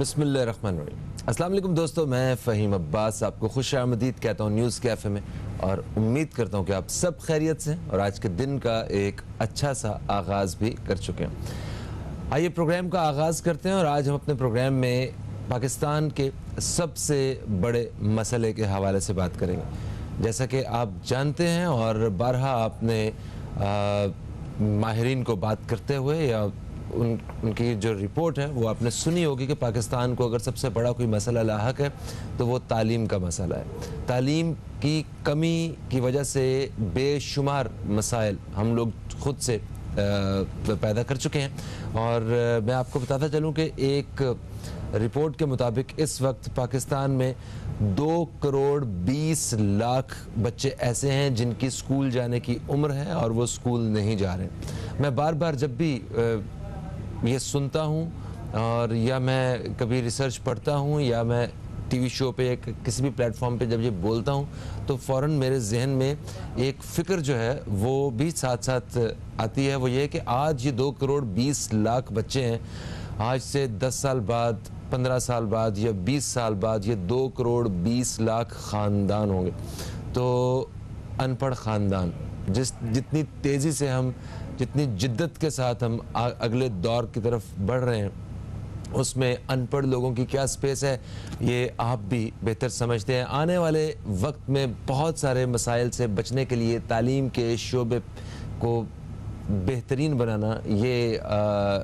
बिस्मिल्लाहिर्रहमानिर्रहीम। अस्सलाम वालेकुम दोस्तों, मैं फ़हीम अब्बास आपको खुश आमदीद कहता हूँ न्यूज़ कैफ़े में, और उम्मीद करता हूँ कि आप सब खैरियत से और आज के दिन का एक अच्छा सा आगाज़ भी कर चुके हैं। आइए प्रोग्राम का आगाज़ करते हैं और आज हम अपने प्रोग्राम में पाकिस्तान के सबसे बड़े मसले के हवाले से बात करेंगे। जैसा कि आप जानते हैं और बारहा आपने माहिरीन को बात करते हुए या उनकी जो रिपोर्ट है वो आपने सुनी होगी कि पाकिस्तान को अगर सबसे बड़ा कोई मसला लाहक है तो वो तालीम का मसला है। तालीम की कमी की वजह से बेशुमार मसाइल हम लोग ख़ुद से पैदा कर चुके हैं। और मैं आपको बताता चलूँ कि एक रिपोर्ट के मुताबिक इस वक्त पाकिस्तान में 2 करोड़ 20 लाख बच्चे ऐसे हैं जिनकी स्कूल जाने की उम्र है और वो स्कूल नहीं जा रहे। मैं बार बार जब भी ये सुनता हूँ और या मैं कभी रिसर्च पढ़ता हूँ या मैं टीवी शो पे या किसी भी प्लेटफॉर्म पे जब ये बोलता हूँ तो फ़ौरन मेरे जहन में एक फ़िक्र जो है वो भी साथ साथ आती है। वो ये कि आज ये 2 करोड़ 20 लाख बच्चे हैं, आज से 10 साल बाद, 15 साल बाद या 20 साल बाद ये 2 करोड़ 20 लाख ख़ानदान होंगे। तो अनपढ़ ख़ानदान, जितनी तेज़ी से हम, जितनी जिद्दत के साथ हम अगले दौर की तरफ बढ़ रहे हैं उसमें अनपढ़ लोगों की क्या स्पेस है ये आप भी बेहतर समझते हैं। आने वाले वक्त में बहुत सारे मसाइल से बचने के लिए तालीम के शोबे को बेहतरीन बनाना ये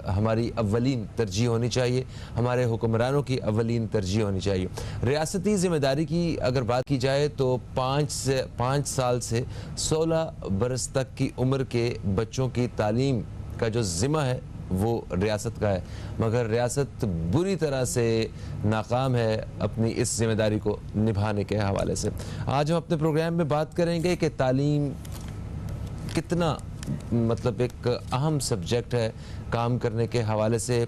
हमारी अव्वलीन तरजीह होनी चाहिए, हमारे हुक्मरानों की अव्वलीन तरजीह होनी चाहिए। रियासती ज़िम्मेदारी की अगर बात की जाए तो 5 साल से 16 बरस तक की उम्र के बच्चों की तालीम का जो ज़िम्मा है वो रियासत का है, मगर रियासत बुरी तरह से नाकाम है अपनी इस ज़िम्मेदारी को निभाने के हवाले से। आज हम अपने प्रोग्राम में बात करेंगे कि तालीम कितना मतलब एक अहम सब्जेक्ट है काम करने के हवाले से,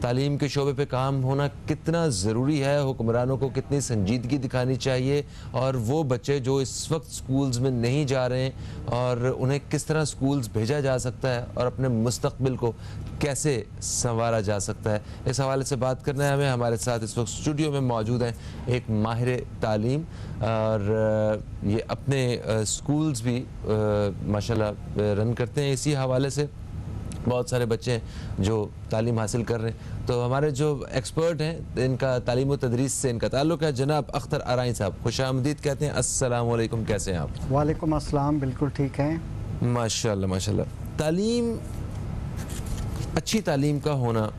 तालीम के शोबे पे काम होना कितना ज़रूरी है, हुक्मरानों को कितनी संजीदगी दिखानी चाहिए, और वो बच्चे जो इस वक्त स्कूल्स में नहीं जा रहे हैं और उन्हें किस तरह स्कूल्स भेजा जा सकता है और अपने मुस्तक़बिल को कैसे संवारा जा सकता है, इस हवाले से बात करना है हमें। हमारे साथ इस वक्त स्टूडियो में मौजूद हैं एक माहिर तालीम, और ये अपने स्कूल्स भी माशाल्लाह रन करते हैं। इसी हवाले से बहुत सारे बच्चे हैं जो तालीम हासिल कर रहे हैं। तो हमारे जो एक्सपर्ट हैं इनका तालीम व तदरीस से इनका ताल्लुक़ है, जनाब अख्तर आराई साहब, खुश आमदीद कहते हैं। अस्सलाम वालेकुम, कैसे हैं आप? वालेकुम अस्सलाम, बिल्कुल ठीक हैं माशाल्लाह माशाल्लाह। तालीम, अच्छी तालीम का होना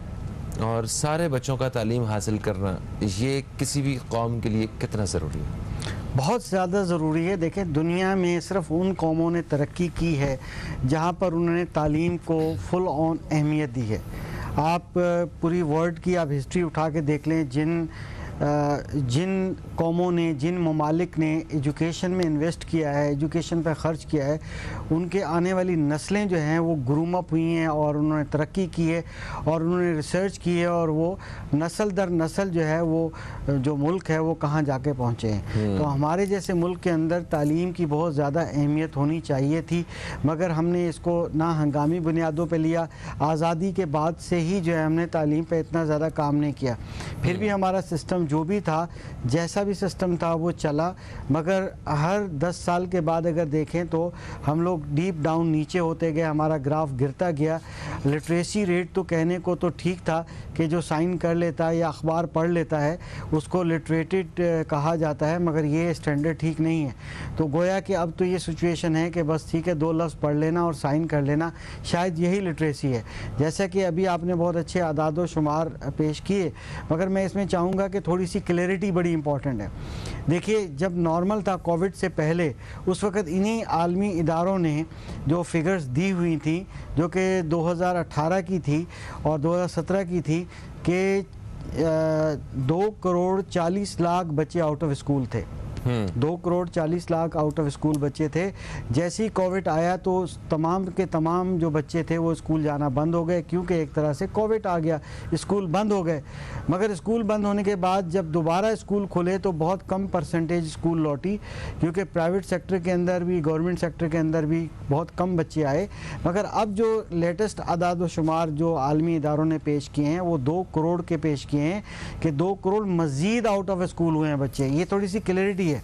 और सारे बच्चों का तालीम हासिल करना ये किसी भी कौम के लिए कितना ज़रूरी है? बहुत ज़्यादा ज़रूरी है। देखें, दुनिया में सिर्फ उन कौमों ने तरक्की की है जहाँ पर उन्होंने तालीम को फुल ऑन अहमियत दी है। आप पूरी वर्ल्ड की आप हिस्ट्री उठा के देख लें, जिन कौमों ने, जिन ममालिक ने एजुकेशन में इन्वेस्ट किया है, एजुकेशन पर ख़र्च किया है, उनके आने वाली नस्लें जो हैं वो ग्रूम अप हुई हैं और उन्होंने तरक्की की है और उन्होंने रिसर्च की है, और वो नस्ल दर नस्ल जो है वो जो मुल्क है वो कहाँ जाके पहुँचे हैं। तो हमारे जैसे मुल्क के अंदर तालीम की बहुत ज़्यादा अहमियत होनी चाहिए थी, मगर हमने इसको ना हंगामी बुनियादों पर लिया। आज़ादी के बाद से ही जो है हमने तालीम पर इतना ज़्यादा काम नहीं किया। फिर भी हमारा सिस्टम जो भी था, जैसा भी सिस्टम था वो चला, मगर हर 10 साल के बाद अगर देखें तो हम लोग डीप डाउन नीचे होते गए, हमारा ग्राफ गिरता गया। लिटरेसी रेट तो कहने को तो ठीक था कि जो साइन कर लेता है या अखबार पढ़ लेता है उसको लिटरेटेड कहा जाता है, मगर ये स्टैंडर्ड ठीक नहीं है। तो गोया कि अब तो ये सिचुएशन है कि बस ठीक है, 2 लफ्ज़ पढ़ लेना और साइन कर लेना, शायद यही लिटरेसी है। जैसा कि अभी आपने बहुत अच्छे आदाद व शुमार पेश किए, मगर मैं इसमें चाहूँगा कि थोड़ी सी क्लैरिटी बड़ी इंपॉर्टेंट है। देखिए, जब नॉर्मल था कोविड से पहले, उस वक़्त इन्हीं आलमी इदारों ने जो फिगर्स दी हुई थी, जो कि 2018 की थी और 2017 की थी, कि 2 करोड़ 40 लाख बच्चे आउट ऑफ स्कूल थे। 2 crore 40 lakh out of school बच्चे थे। जैसे ही कोविड आया तो तमाम के तमाम जो बच्चे थे वो स्कूल जाना बंद हो गए, क्योंकि एक तरह से कोविड आ गया, स्कूल बंद हो गए। मगर स्कूल बंद होने के बाद जब दोबारा स्कूल खुले तो बहुत कम परसेंटेज स्कूल लौटी, क्योंकि प्राइवेट सेक्टर के अंदर भी गवर्नमेंट सेक्टर के अंदर भी बहुत कम बच्चे आए। मगर अब जो लेटेस्ट आदाद व शुमार जो आलमी इदारों ने पेश किए हैं वो 2 करोड़ के पेश किए हैं कि 2 करोड़ मज़ीद आउट ऑफ स्कूल हुए हैं बच्चे। ये थोड़ी सी क्लैरिटी है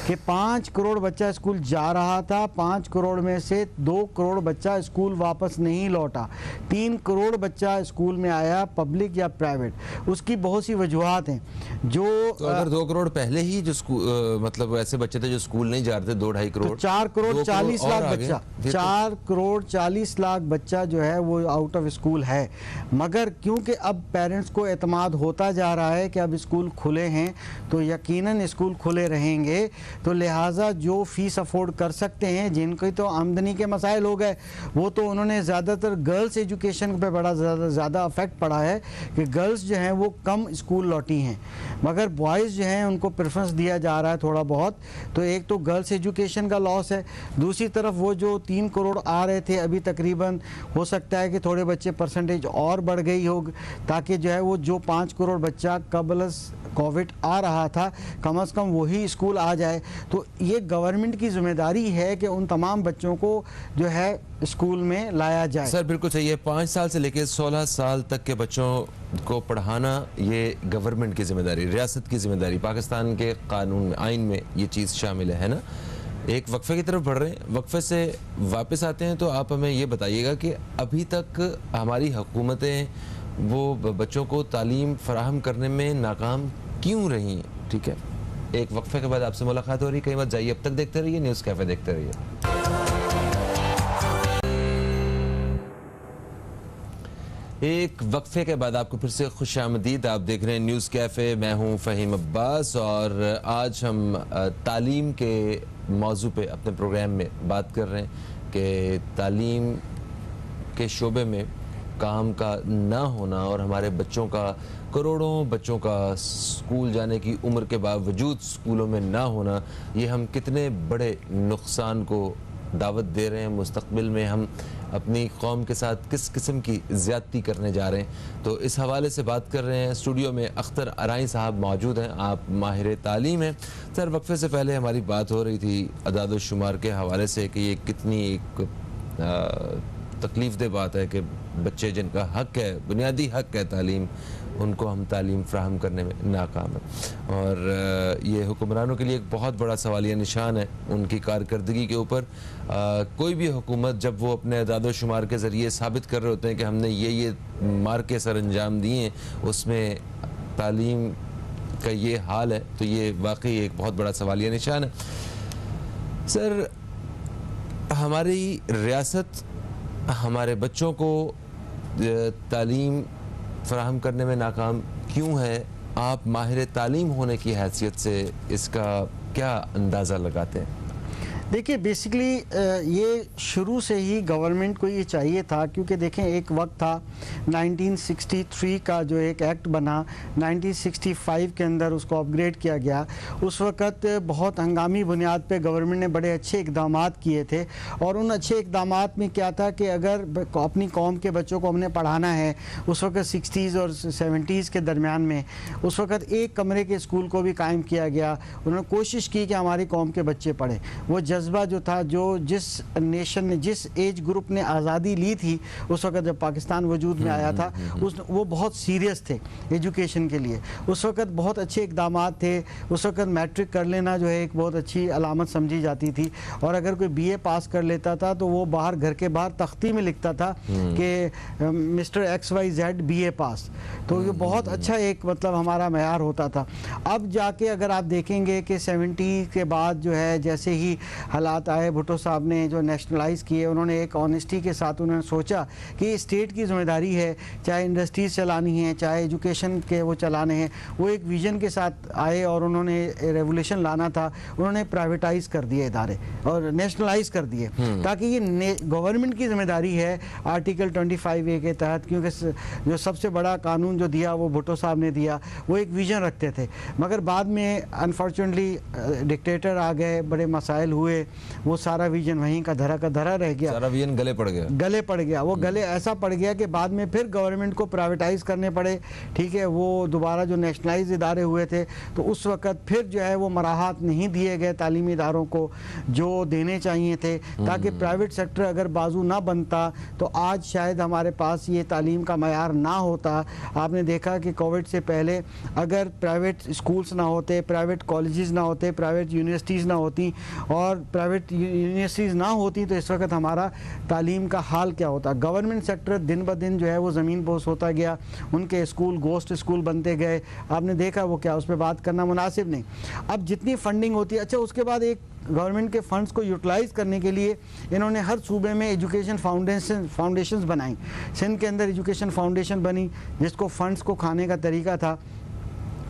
कि 5 करोड़ बच्चा स्कूल जा रहा था, 5 करोड़ में से 2 करोड़ बच्चा स्कूल वापस नहीं लौटा, 3 करोड़ बच्चा स्कूल में आया पब्लिक या प्राइवेट। उसकी बहुत सी वजूहत हैं। जो तो अगर 2 करोड़ पहले ही जो मतलब ऐसे बच्चे थे जो स्कूल नहीं जा रहे थे, 2-2.5 करोड़, तो 4 करोड़ 40 लाख बच्चा, 4 करोड़ 40 लाख बच्चा जो है वो आउट ऑफ स्कूल है। मगर क्योंकि अब पेरेंट्स को एतमाद होता जा रहा है कि अब स्कूल खुले हैं तो यकीनन स्कूल खुले रहेंगे, तो लिहाजा जो फीस अफोर्ड कर सकते हैं, जिनकी तो आमदनी के मसाइल हो गए, वो तो उन्होंने ज़्यादातर गर्ल्स एजुकेशन पे बड़ा ज़्यादा अफेक्ट पड़ा है कि गर्ल्स जो हैं वो कम स्कूल लौटी हैं, मगर बॉयज़ जो हैं उनको प्रेफरेंस दिया जा रहा है थोड़ा बहुत। तो एक तो गर्ल्स एजुकेशन का लॉस है, दूसरी तरफ वो जो 3 करोड़ आ रहे थे अभी तकरीबन हो सकता है कि थोड़े बच्चे परसेंटेज और बढ़ गई हो, ताकि जो है वो जो 5 करोड़ बच्चा कबल कोविड आ रहा था कम से कम वही स्कूल आ जाए। तो ये गवर्नमेंट की जिम्मेदारी है कि उन तमाम बच्चों को जो है स्कूल में लाया जाए। सर बिल्कुल सही है, 5 साल से लेकर 16 साल तक के बच्चों को पढ़ाना ये गवर्नमेंट की जिम्मेदारी, रियासत की जिम्मेदारी, पाकिस्तान के कानून में, आइन में ये चीज़ शामिल है ना। एक वक्फे की तरफ बढ़ रहे हैं, वक्फे से वापस आते हैं तो आप हमें ये बताइएगा कि अभी तक हमारी हुकूमतें वो बच्चों को तालीम फराहम करने में नाकाम क्यों रही हैं? ठीक है, एक वक्फे के बाद आपसे मुलाकात हो रही, कहीं मत जाइए, अब तक देखते रहिए न्यूज़ कैफ़े, देखते रहिए। एक वक्फे के बाद आपको फिर से खुशामदीद। आप देख रहे हैं न्यूज़ कैफ़े, मैं हूं फ़हीम अब्बास और आज हम तालीम के मौजू पे अपने प्रोग्राम में बात कर रहे हैं कि तालीम के शोबे में काम का ना होना और हमारे बच्चों का, करोड़ों बच्चों का स्कूल जाने की उम्र के बावजूद स्कूलों में ना होना, ये हम कितने बड़े नुकसान को दावत दे रहे हैं। मुस्तकबिल में हम अपनी कौम के साथ किस किस्म की ज़्यादती करने जा रहे हैं, तो इस हवाले से बात कर रहे हैं। स्टूडियो में अख्तर अराई साहब मौजूद हैं, आप माहिर तालीम हैं। सर वक्फे से पहले हमारी बात हो रही थी अदाद शुमार के हवाले से कि ये कितनी एक तकलीफ़ दह बात है कि बच्चे जिनका हक़ है, बुनियादी हक़ है तालीम, उनको हम तालीम फ्राहम करने में नाकाम है। और ये हुक्मरानों के लिए एक बहुत बड़ा सवालिया निशान है उनकी कारकर्दगी के ऊपर। कोई भी हुकूमत जब वो अपने अदाद शुमार के ज़रिए साबित कर रहे होते हैं कि हमने ये मार के सर अंजाम दिए हैं, उसमें तालीम का ये हाल है, तो ये वाकई एक बहुत बड़ा सवालिया निशान है। सर हमारी रियासत हमारे बच्चों को तालीम फराहम करने में नाकाम क्यों है? आप माहिर तालीम होने की हैसियत से इसका क्या अंदाज़ा लगाते हैं? देखिए बेसिकली ये शुरू से ही गवर्नमेंट को ये चाहिए था, क्योंकि देखें एक वक्त था 1963 का जो एक एक्ट बना, 1965 के अंदर उसको अपग्रेड किया गया। उस वक्त बहुत हंगामी बुनियाद पे गवर्नमेंट ने बड़े अच्छे इक़दाम किए थे और उन अच्छे इक़दाम में क्या था कि अगर अपनी कौम के बच्चों को हमने पढ़ाना है, उस वक्त 60s और 70s के दरमियान में उस वक्त एक कमरे के स्कूल को भी कायम किया गया। उन्होंने कोशिश की कि हमारी कौम के बच्चे पढ़ें। वो जज्बा जो था, जो जिस नेशन ने, जिस एज ग्रुप ने आज़ादी ली थी उस वक्त जब पाकिस्तान वजूद में आया था, वो बहुत सीरियस थे एजुकेशन के लिए। उस वक्त बहुत अच्छे इक़दाम थे। उस वक्त मैट्रिक कर लेना जो है एक बहुत अच्छी अलामत समझी जाती थी, और अगर कोई BA पास कर लेता था तो वो बाहर, घर के बाहर तख्ती में लिखता था कि मिस्टर XYZ BA पास। तो ये बहुत अच्छा एक मतलब हमारा मेयार होता था। अब जाके अगर आप देखेंगे कि 70 के बाद जो है जैसे ही हालात आए, भुट्टो साहब ने जो नेशनलाइज किए, उन्होंने एक ऑनेस्टी के साथ उन्होंने सोचा कि स्टेट की जिम्मेदारी है, चाहे इंडस्ट्रीज चलानी है, चाहे एजुकेशन के वो चलाने हैं। वो एक विजन के साथ आए और उन्होंने रेवोल्यूशन लाना था। उन्होंने प्राइवेटाइज कर दिए इदारे और नेशनलाइज कर दिए, ताकि ये गवर्नमेंट की जिम्मेदारी है आर्टिकल 25A के तहत, क्योंकि जो सबसे बड़ा कानून जो दिया वो भुट्टो साहब ने दिया, वो एक विजन रखते थे। मगर बाद में अनफॉर्चुनेटली डिक्टेटर आ गए, बड़े मसाइल हुए, वो सारा विजन वहीं का धरा रह गया, सारा विजन गले पड़ गया। वो गले ऐसा पड़ गया कि बाद में फिर गवर्नमेंट को प्राइवेटाइज करने पड़े। ठीक है, वो दोबारा जो नेशनलाइज इदारे हुए थे, तो उस वक़्त फिर जो है वो मराहत नहीं दिए गए तालीमी इदारों को जो देने चाहिए थे, ताकि प्राइवेट सेक्टर अगर बाजू ना बनता तो आज शायद हमारे पास ये तालीम का मयार ना होता। आपने देखा कि कोविड से पहले अगर प्राइवेट स्कूल्स ना होते, प्राइवेट कॉलेजेस ना होते, प्राइवेट यूनिवर्सिटीज़ ना होती और प्राइवेट यूनिवर्सिटीज़ ना होती, तो इस वक्त हमारा तालीम का हाल क्या होता। गवर्नमेंट सेक्टर दिन ब दिन जो है वो ज़मीन बोस होता गया, उनके स्कूल गोस्ट स्कूल बनते गए। आपने देखा वो क्या, उस पर बात करना मुनासिब नहीं। अब जितनी फंडिंग होती है, अच्छा उसके बाद एक गवर्नमेंट के फंड्स को यूटिलाइज़ करने के लिए इन्होंने हर सूबे में एजुकेशन फाउंडेशंस बनाई। सिंध के अंदर एजुकेशन फाउंडेशन बनी, जिसको फंड्स को खाने का तरीका था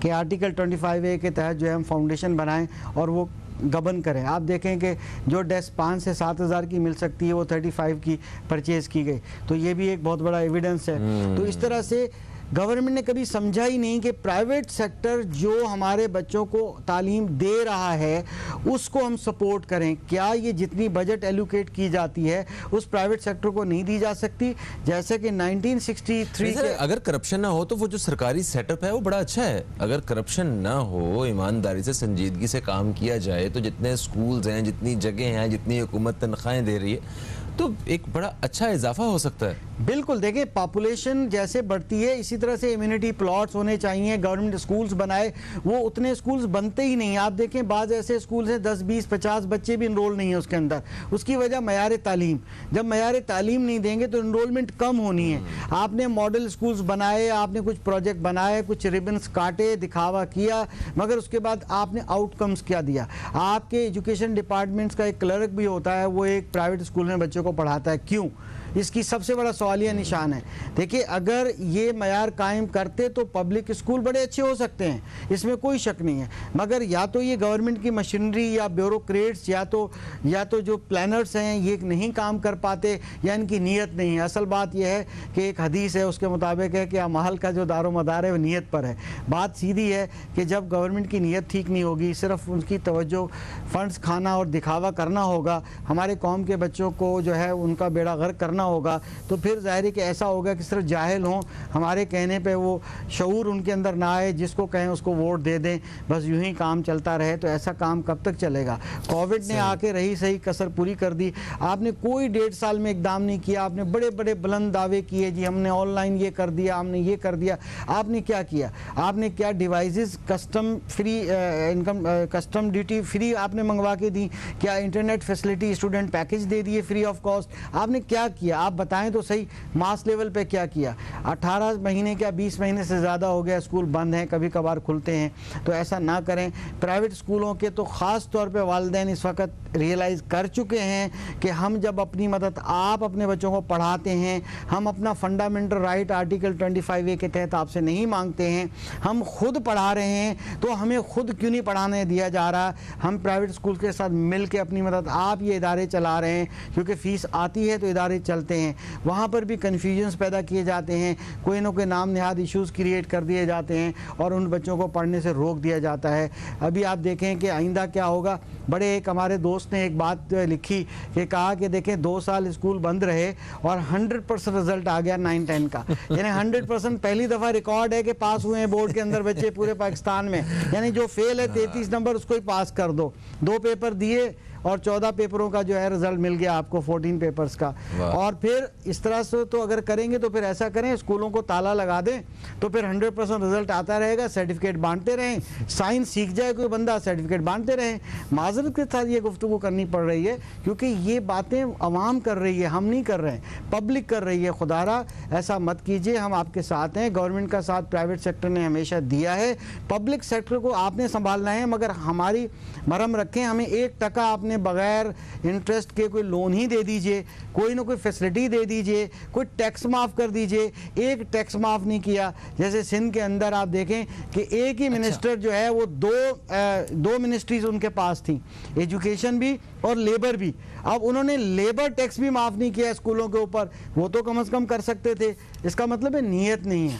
कि आर्टिकल 25A के तहत जो है हम फाउंडेशन बनाएं और वो गबन करें। आप देखें कि जो डेस्क 5 से 7 हज़ार की मिल सकती है, वो 35 की परचेज़ की गई। तो ये भी एक बहुत बड़ा एविडेंस है। तो इस तरह से गवर्नमेंट ने कभी समझा ही नहीं कि प्राइवेट सेक्टर जो हमारे बच्चों को तालीम दे रहा है उसको हम सपोर्ट करें। क्या ये जितनी बजट एलोकेट की जाती है उस प्राइवेट सेक्टर को नहीं दी जा सकती? जैसे कि 1963 के अगर करप्शन ना हो तो वो जो सरकारी सेटअप है वो बड़ा अच्छा है। अगर करप्शन ना हो, ईमानदारी से संजीदगी से काम किया जाए, तो जितने स्कूल्स हैं, जितनी जगह हैं, जितनी हुकूमत तनख्वाहें दे रही है, तो एक बड़ा अच्छा इजाफा हो सकता है। बिल्कुल, देखिए पॉपुलेशन जैसे बढ़ती है इसी तरह से इम्यूनिटी प्लॉट्स होने चाहिए। गवर्नमेंट स्कूल्स बनाए, वो उतने स्कूल्स बनते ही नहीं। आप देखें बाज़ ऐसे स्कूल्स हैं 10, 20, 50 बच्चे भी इनरोल नहीं है उसके अंदर। उसकी वजह मयार तालीम। जब मयार तालीम नहीं देंगे तो इनरोलमेंट कम होनी है। आपने मॉडल स्कूल्स बनाए, आपने कुछ प्रोजेक्ट बनाए, कुछ रिबन्स काटे, दिखावा किया, मगर उसके बाद आपने आउटकम्स क्या दिया? आपके एजुकेशन डिपार्टमेंट्स का एक क्लर्क भी होता है, वो एक प्राइवेट स्कूल में बच्चों को पढ़ाता है। क्यों? इसकी सबसे बड़ा सवालिया निशान है। देखिए अगर ये मयार कायम करते तो पब्लिक स्कूल बड़े अच्छे हो सकते हैं, इसमें कोई शक नहीं है। मगर या तो ये गवर्नमेंट की मशीनरी या ब्यूरोक्रेट्स या तो जो प्लानर्स हैं ये नहीं काम कर पाते, या इनकी नीयत नहीं है। असल बात यह है कि एक हदीस है उसके मुताबिक है कि अमाल का जो दारो मदार है वो नीयत पर है। बात सीधी है कि जब गवर्नमेंट की नीयत ठीक नहीं होगी, सिर्फ उनकी तवज्जो फंड्स खाना और दिखावा करना होगा, हमारे कौम के बच्चों को जो है उनका बेड़ा गर्क करना होगा, तो फिर जाहिर है कि ऐसा होगा कि सिर्फ जाहिल हों, हमारे कहने पे वो शऊर उनके अंदर ना आए, जिसको कहें उसको वोट दे दें, बस यूं ही काम चलता रहे। तो ऐसा काम कब तक चलेगा? कोविड ने आके रही सही कसर पूरी कर दी। आपने कोई 1.5 साल में इकदाम नहीं किया। आपने बड़े बड़े बुलंद दावे किए, जी हमने ऑनलाइन ये कर दिया, हमने ये कर दिया। आपने क्या किया? आपने क्या devices custom free income custom duty free आपने मंगवा के दी? क्या इंटरनेट फैसिलिटी स्टूडेंट पैकेज दे दिए फ्री ऑफ कॉस्ट? आपने क्या किया? आप बताएं तो सही, मास लेवल पे क्या किया? 18 महीने क्या 20 महीने से ज़्यादा हो गया स्कूल बंद हैं, कभी कभार खुलते हैं। तो ऐसा ना करें। प्राइवेट स्कूलों के तो ख़ास तौर पे वालिदैन इस वक्त रियलाइज़ कर चुके हैं कि हम जब अपनी मदद आप अपने बच्चों को पढ़ाते हैं, हम अपना फंडामेंटल राइट आर्टिकल 25A के तहत आपसे नहीं मांगते हैं, हम खुद पढ़ा रहे हैं, तो हमें खुद क्यों नहीं पढ़ाने दिया जा रहा? हम प्राइवेट स्कूल के साथ मिल के अपनी मदद आप ये इदारे चला रहे हैं, क्योंकि फ़ीस आती है तो इदारे चलते हैं। वहाँ पर भी कन्फ्यूजन्स पैदा किए जाते हैं, कोई ना कोई नाम नहाद इश्यूज़ क्रिएट कर दिए जाते हैं और उन बच्चों को पढ़ने से रोक दिया जाता है। अभी आप देखें कि आइंदा क्या होगा। बड़े एक हमारे दोस्त ने एक बात लिखी कि कहा कि देखें 2 साल स्कूल बंद रहे और 100% रिजल्ट आ गया 9-10 का, यानी 100% पहली दफ़ा रिकॉर्ड है कि पास हुए हैं बोर्ड के अंदर बच्चे पूरे पाकिस्तान में। यानी जो फेल है 33 नंबर उसको ही पास कर दो। 2 पेपर दिए और 14 पेपरों का जो है रिजल्ट मिल गया आपको 14 पेपर्स का। और फिर इस तरह से तो अगर करेंगे तो फिर ऐसा करें, स्कूलों को ताला लगा दें, तो फिर 100% रिजल्ट आता रहेगा, सर्टिफिकेट बांटते रहें। साइंस सीख जाए कोई बंदा, सर्टिफिकेट बांटते रहें। माजरत के साथ ये गुफ्तगू करनी पड़ रही है क्योंकि ये बातें अवाम कर रही है, हम नहीं कर रहे हैं, पब्लिक कर रही है। खुदारा ऐसा मत कीजिए, हम आपके साथ हैं। गवर्नमेंट का साथ प्राइवेट सेक्टर ने हमेशा दिया है, पब्लिक सेक्टर को आपने संभालना है, मगर हमारी मरहम रखें, हमें 1% आपने इन्हें बगैर इंटरेस्ट के कोई लोन ही दे दीजिए, कोई ना कोई फैसिलिटी दे दीजिए, कोई टैक्स माफ़ कर दीजिए। एक टैक्स माफ़ नहीं किया। जैसे सिंध के अंदर आप देखें कि एक ही मिनिस्टर जो है वो दो मिनिस्ट्रीज उनके पास थी, एजुकेशन भी और लेबर भी। अब उन्होंने लेबर टैक्स भी माफ़ नहीं किया स्कूलों के ऊपर, वो तो कम से कम कर सकते थे। इसका मतलब है नीयत नहीं है।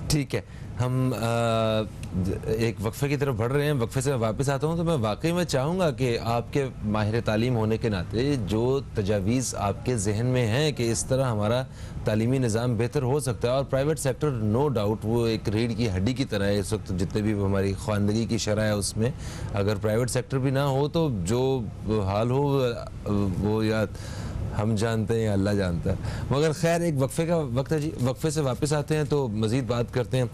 ठीक है, हम एक वक्फे की तरफ बढ़ रहे हैं। वक्फे से मैं वापस आता हूं तो मैं वाकई में चाहूँगा कि आपके माहिर तालीम होने के नाते जो तजावीज़ आपके जहन में हैं कि इस तरह हमारा तालीमी निज़ाम बेहतर हो सकता है, और प्राइवेट सेक्टर नो डाउट वो एक रीढ़ की हड्डी की तरह है इस वक्त, जितने भी हमारी ख़वानदगी की शरह है उसमें अगर प्राइवेट सेक्टर भी ना हो तो जो हाल हो वो या हम जानते हैं या अल्लाह जानता है। मगर खैर एक वक्फे का वक्त है जी, वक्फे से वापस आते हैं तो मज़ीद बात करते हैं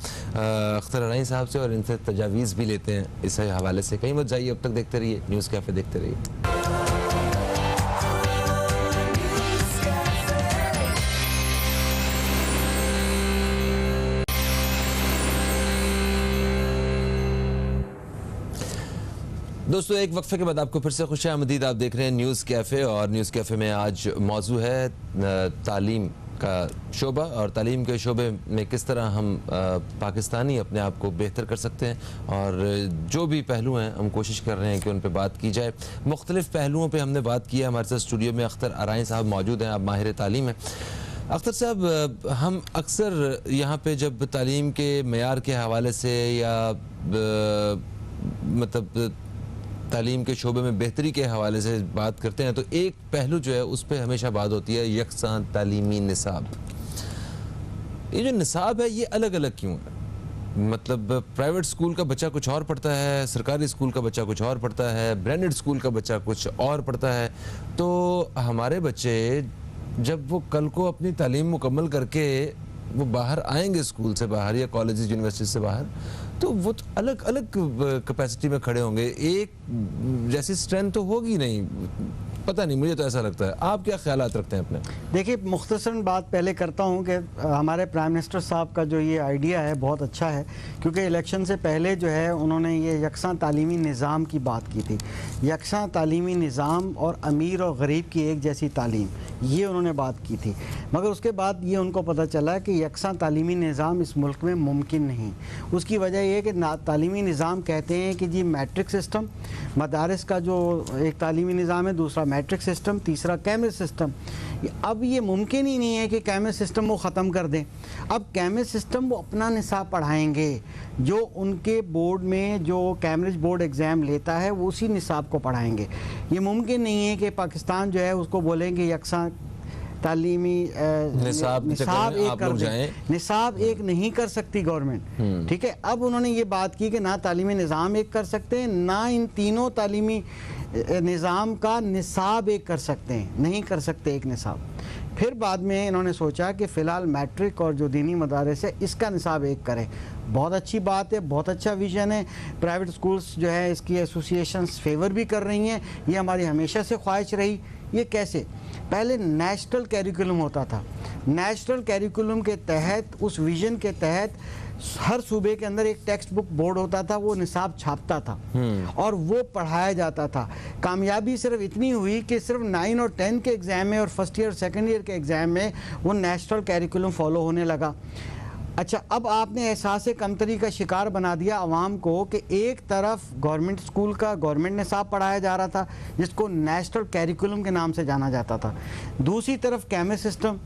अख्तर अराई साहब से और इनसे तजावीज़ भी लेते हैं इस हवाले से। कहीं मत जाइए, अब तक देखते रहिए न्यूज़ कैफ़े, देखते रहिए। दोस्तों एक वक्फे के बाद आपको फिर से खुशामदीद। आप देख रहे हैं न्यूज़ कैफ़े और न्यूज़ कैफ़े में आज मौजू है तालीम का शोबा और तालीम के शोबे में किस तरह हम पाकिस्तानी अपने आप को बेहतर कर सकते हैं, और जो भी पहलू हैं हम कोशिश कर रहे हैं कि उन पर बात की जाए। मुख्तलिफ़ पहलुओं पर हमने बात की है। हमारे साथ स्टूडियो में अख्तर अराई साहब मौजूद हैं, आप माहिर तालीम हैं। अख्तर साहब, हम अक्सर यहाँ पे जब तालीम के मेयार के हवाले से या मतलब तालीम के शोबे में बेहतरी के हवाले से बात करते हैं तो एक पहलू जो है उस पर हमेशा बात होती है यकसां तालीमी निसाब। ये जो निसाब है ये अलग अलग क्यों है? मतलब प्राइवेट स्कूल का बच्चा कुछ और पढ़ता है, सरकारी स्कूल का बच्चा कुछ और पढ़ता है, ब्रांडेड स्कूल का बच्चा कुछ और पढ़ता है। तो हमारे बच्चे जब वो कल को अपनी तालीम मुकम्मल करके वो बाहर आएंगे स्कूल से बाहर या कॉलेज यूनिवर्सिटी से बाहर, तो वो तो अलग अलग कैपेसिटी में खड़े होंगे, एक जैसी स्ट्रेंथ तो होगी नहीं। पता नहीं, मुझे तो ऐसा लगता है। आप क्या ख्यालात रखते हैं अपने? देखिए, मुख्तसरन बात पहले करता हूँ कि हमारे प्राइम मिनिस्टर साहब का जो ये आइडिया है बहुत अच्छा है, क्योंकि इलेक्शन से पहले जो है उन्होंने ये यकसां तालीमी निज़ाम की बात की थी। यकसां तालीमी निज़ाम और अमीर और गरीब की एक जैसी तालीम, ये उन्होंने बात की थी। मगर उसके बाद ये उनको पता चला कि यकसां तालीमी निज़ाम इस मुल्क में मुमकिन नहीं। उसकी वजह ये है कि तालीमी निज़ाम कहते हैं कि जी मैट्रिक सिस्टम, मदारिस का जो एक तालीमी निज़ाम है, दूसरा मैट्रिक सिस्टम, तीसरा कैमब्रिज सिस्टम। अब ये मुमकिन ही नहीं है कि कैमब्रिज सिस्टम वो ख़त्म कर दें। अब कैमब्रिज सिस्टम वो अपना निसाब पढ़ाएंगे, जो उनके बोर्ड में जो कैमब्रिज बोर्ड एग्ज़ाम लेता है वो उसी निसाब को पढ़ाएंगे। ये मुमकिन नहीं है कि पाकिस्तान जो है उसको बोलेंगे यकसां तालीमी निसाब एक कर दें। निसाब एक नहीं कर सकती गवर्नमेंट, ठीक है। अब उन्होंने ये बात की कि ना तालीमी निज़ाम एक कर सकते हैं, ना इन तीनों तालीमी निज़ाम का निसाब एक कर सकते हैं, नहीं कर सकते एक निसाब। फिर बाद में इन्होंने सोचा कि फ़िलहाल मैट्रिक और जो दीनी मदारिस है इसका निसाब एक करें। बहुत अच्छी बात है, बहुत अच्छा विजन है। प्राइवेट स्कूल्स जो है इसकी एसोसिएशंस फेवर भी कर रही हैं, ये हमारी हमेशा से ख्वाहिश रही। ये कैसे? पहले नेशनल कैरिकुलम होता था, नेशनल कैरिकुलम के तहत, उस विजन के तहत हर सूबे के अंदर एक टेक्स्ट बुक बोर्ड होता था, वो निसाब छापता था और वो पढ़ाया जाता था। कामयाबी सिर्फ इतनी हुई कि सिर्फ 9 और 10 के एग्ज़ाम में और फर्स्ट ईयर सेकंड ईयर के एग्ज़ाम में वो नेशनल कैरिकुलम फॉलो होने लगा। अच्छा, अब आपने एहसास कमतरी का शिकार बना दिया आवाम को कि एक तरफ गवर्नमेंट स्कूल का गवर्नमेंट निसाब पढ़ाया जा रहा था जिसको नेशनल कैरिकुलम के नाम से जाना जाता था, दूसरी तरफ कैमब्रिज सिस्टम।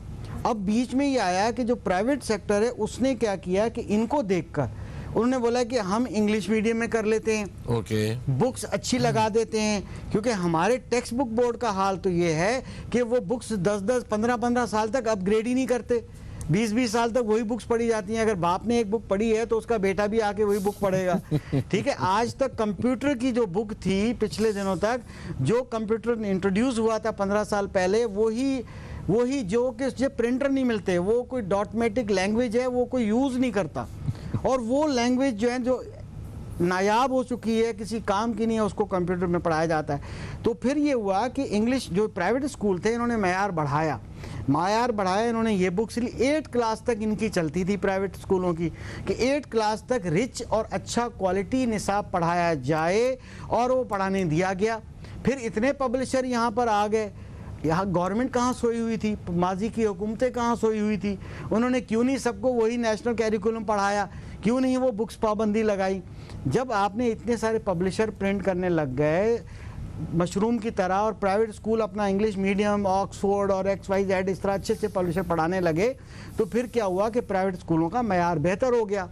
अब बीच में ये आया कि जो प्राइवेट सेक्टर है उसने क्या किया कि इनको देखकर उन्होंने बोला कि हम इंग्लिश मीडियम में कर लेते हैं, बुक्स अच्छी लगा देते हैं। क्योंकि हमारे टेक्स्ट बुक बोर्ड का हाल तो ये है कि वो बुक्स 10-10, 15-15 साल तक अपग्रेड ही नहीं करते, 20-20 साल तक वही बुक्स पढ़ी जाती हैं। अगर बाप ने एक बुक पढ़ी है तो उसका बेटा भी आके वही बुक पढ़ेगा, ठीक है। आज तक कंप्यूटर की जो बुक थी, पिछले दिनों तक जो कंप्यूटर इंट्रोड्यूस हुआ था 15 साल पहले, वही जो कि प्रिंटर नहीं मिलते, वो कोई डॉटमेटिक लैंग्वेज है, वो कोई यूज़ नहीं करता, और वो लैंग्वेज जो है जो नायाब हो चुकी है, किसी काम की नहीं है, उसको कंप्यूटर में पढ़ाया जाता है। तो फिर ये हुआ कि इंग्लिश जो प्राइवेट स्कूल थे इन्होंने मायार बढ़ाया, इन्होंने ये बुक्स ली। 8 क्लास तक इनकी चलती थी प्राइवेट स्कूलों की कि 8 क्लास तक रिच और अच्छा क्वालिटी निसाब पढ़ाया जाए, और वो पढ़ाने दिया गया। फिर इतने पब्लिशर यहाँ पर आ गए, यहाँ गवर्नमेंट कहाँ सोई हुई थी, माजी की हुकूमतें कहाँ सोई हुई थी, उन्होंने क्यों नहीं सबको वही नेशनल कैरिकुलम पढ़ाया, क्यों नहीं वो बुक्स पाबंदी लगाई। जब आपने इतने सारे पब्लिशर प्रिंट करने लग गए मशरूम की तरह, और प्राइवेट स्कूल अपना इंग्लिश मीडियम ऑक्सफोर्ड और XYZ इस तरह अच्छे अच्छे पब्लिशर पढ़ाने लगे, तो फिर क्या हुआ कि प्राइवेट स्कूलों का मयार बेहतर हो गया।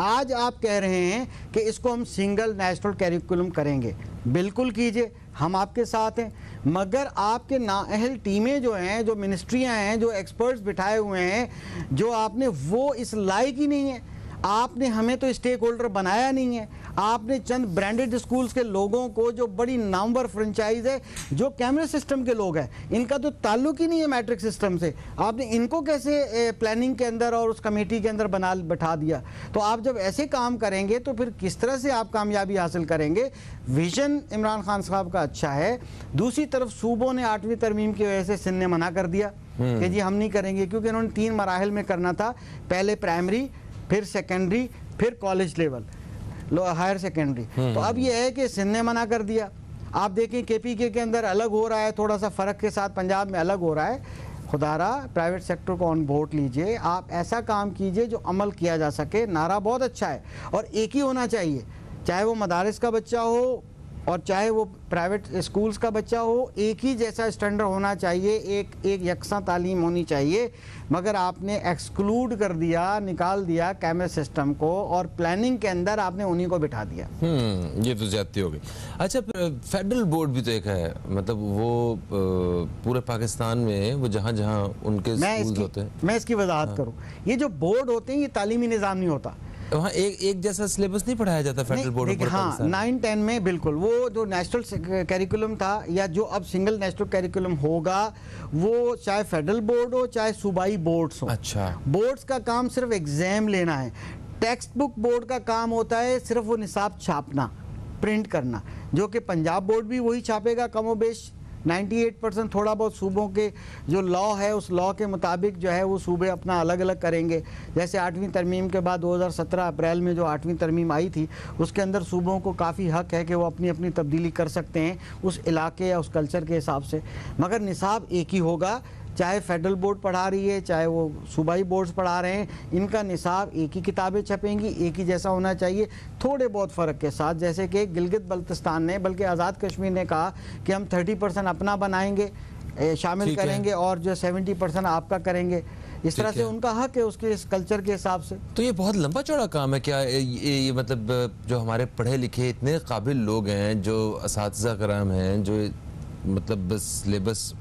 आज आप कह रहे हैं कि इसको हम सिंगल नेशनल कैरिकुलम करेंगे, बिल्कुल कीजिए, हम आपके साथ हैं, मगर आपके नाअहल टीमें जो हैं, जो मिनिस्ट्रियां हैं, जो एक्सपर्ट्स बिठाए हुए हैं, जो आपने वो इस लायक ही नहीं है। आपने हमें तो स्टेक होल्डर बनाया नहीं है, आपने चंद ब्रांडेड स्कूल्स के लोगों को, जो बड़ी नामवर फ्रेंचाइज है, जो कैमरा सिस्टम के लोग हैं, इनका तो ताल्लुक ही नहीं है मैट्रिक सिस्टम से, आपने इनको कैसे प्लानिंग के अंदर और उस कमेटी के अंदर बैठा दिया। तो आप जब ऐसे काम करेंगे तो फिर किस तरह से आप कामयाबी हासिल करेंगे। विजन इमरान खान साहब का अच्छा है, दूसरी तरफ सूबों ने 8वीं तरमीम की वजह से सिंध ने मना कर दिया कि जी हम नहीं करेंगे, क्योंकि इन्होंने 3 मराहल में करना था, पहले प्राइमरी, फिर सेकेंडरी, फिर कॉलेज लेवल, हायर सेकेंडरी। तो अब ये है कि सिंध ने मना कर दिया। आप देखें KPK के अंदर अलग हो रहा है, थोड़ा सा फ़र्क के साथ पंजाब में अलग हो रहा है। खुदारा प्राइवेट सेक्टर को ऑन बोर्ड लीजिए, आप ऐसा काम कीजिए जो अमल किया जा सके। नारा बहुत अच्छा है और एक ही होना चाहिए, चाहे वो मदारिस का बच्चा हो और चाहे वो प्राइवेट स्कूल्स का बच्चा हो, एक ही जैसा स्टैंडर्ड होना चाहिए, एक यकसा तालीम होनी चाहिए। मगर आपने एक्सक्लूड कर दिया, निकाल दिया कैमरा सिस्टम को, और प्लानिंग के अंदर आपने उन्हीं को बिठा दिया। ये तो ज्यादती हो गई। अच्छा, फेडरल बोर्ड भी तो एक है, मतलब वो पूरे पाकिस्तान में वो जहाँ जहाँ उनके स्कूल्स होते हैं। मैं इसकी वजाहत करूँ, ये जो बोर्ड होते हैं ये तालीमी निज़ाम नहीं होता, वहाँ एक जैसा सिलेबस नहीं पढ़ाया जाता फेडरल बोर्ड पर। हाँ, 9-10 में बिल्कुल वो जो नेशनल कैरिकुलम था, या जो अब सिंगल नेशनल कैरिकुलम होगा, वो चाहे फेडरल बोर्ड हो चाहे सूबाई बोर्ड्स हो। अच्छा, बोर्ड्स का काम सिर्फ एग्जाम लेना है। टेक्स्ट बुक बोर्ड का काम होता है सिर्फ वो निसाब छापना, प्रिंट करना, जो कि पंजाब बोर्ड भी वही छापेगा कमोबेश। 98% थोड़ा बहुत सूबों के जो लॉ है उस लॉ के मुताबिक जो है वो सूबे अपना अलग अलग करेंगे। जैसे 8वीं तरमीम के बाद 2017 अप्रैल में जो 8वीं तरमीम आई थी, उसके अंदर सूबों को काफ़ी हक है कि वो अपनी अपनी तब्दीली कर सकते हैं उस इलाके या उस कल्चर के हिसाब से, मगर निसाब एक ही होगा। चाहे फेडरल बोर्ड पढ़ा रही है, चाहे वो सूबाई बोर्ड्स पढ़ा रहे हैं, इनका निसाब एक ही किताबें छपेंगी, एक ही जैसा होना चाहिए, थोड़े बहुत फ़र्क के साथ। जैसे कि गिलगित बल्तिस्तान ने, बल्कि आज़ाद कश्मीर ने कहा कि हम 30% अपना बनाएंगे, शामिल करेंगे, और जो 70% आपका करेंगे। इस तरह से उनका हक है उसके इस कल्चर के हिसाब से। तो ये बहुत लंबा चौड़ा काम है क्या? ये मतलब जो हमारे पढ़े लिखे इतने काबिल लोग हैं, जो असातिज़ा कराम हैं, जो मतलब सिलेबस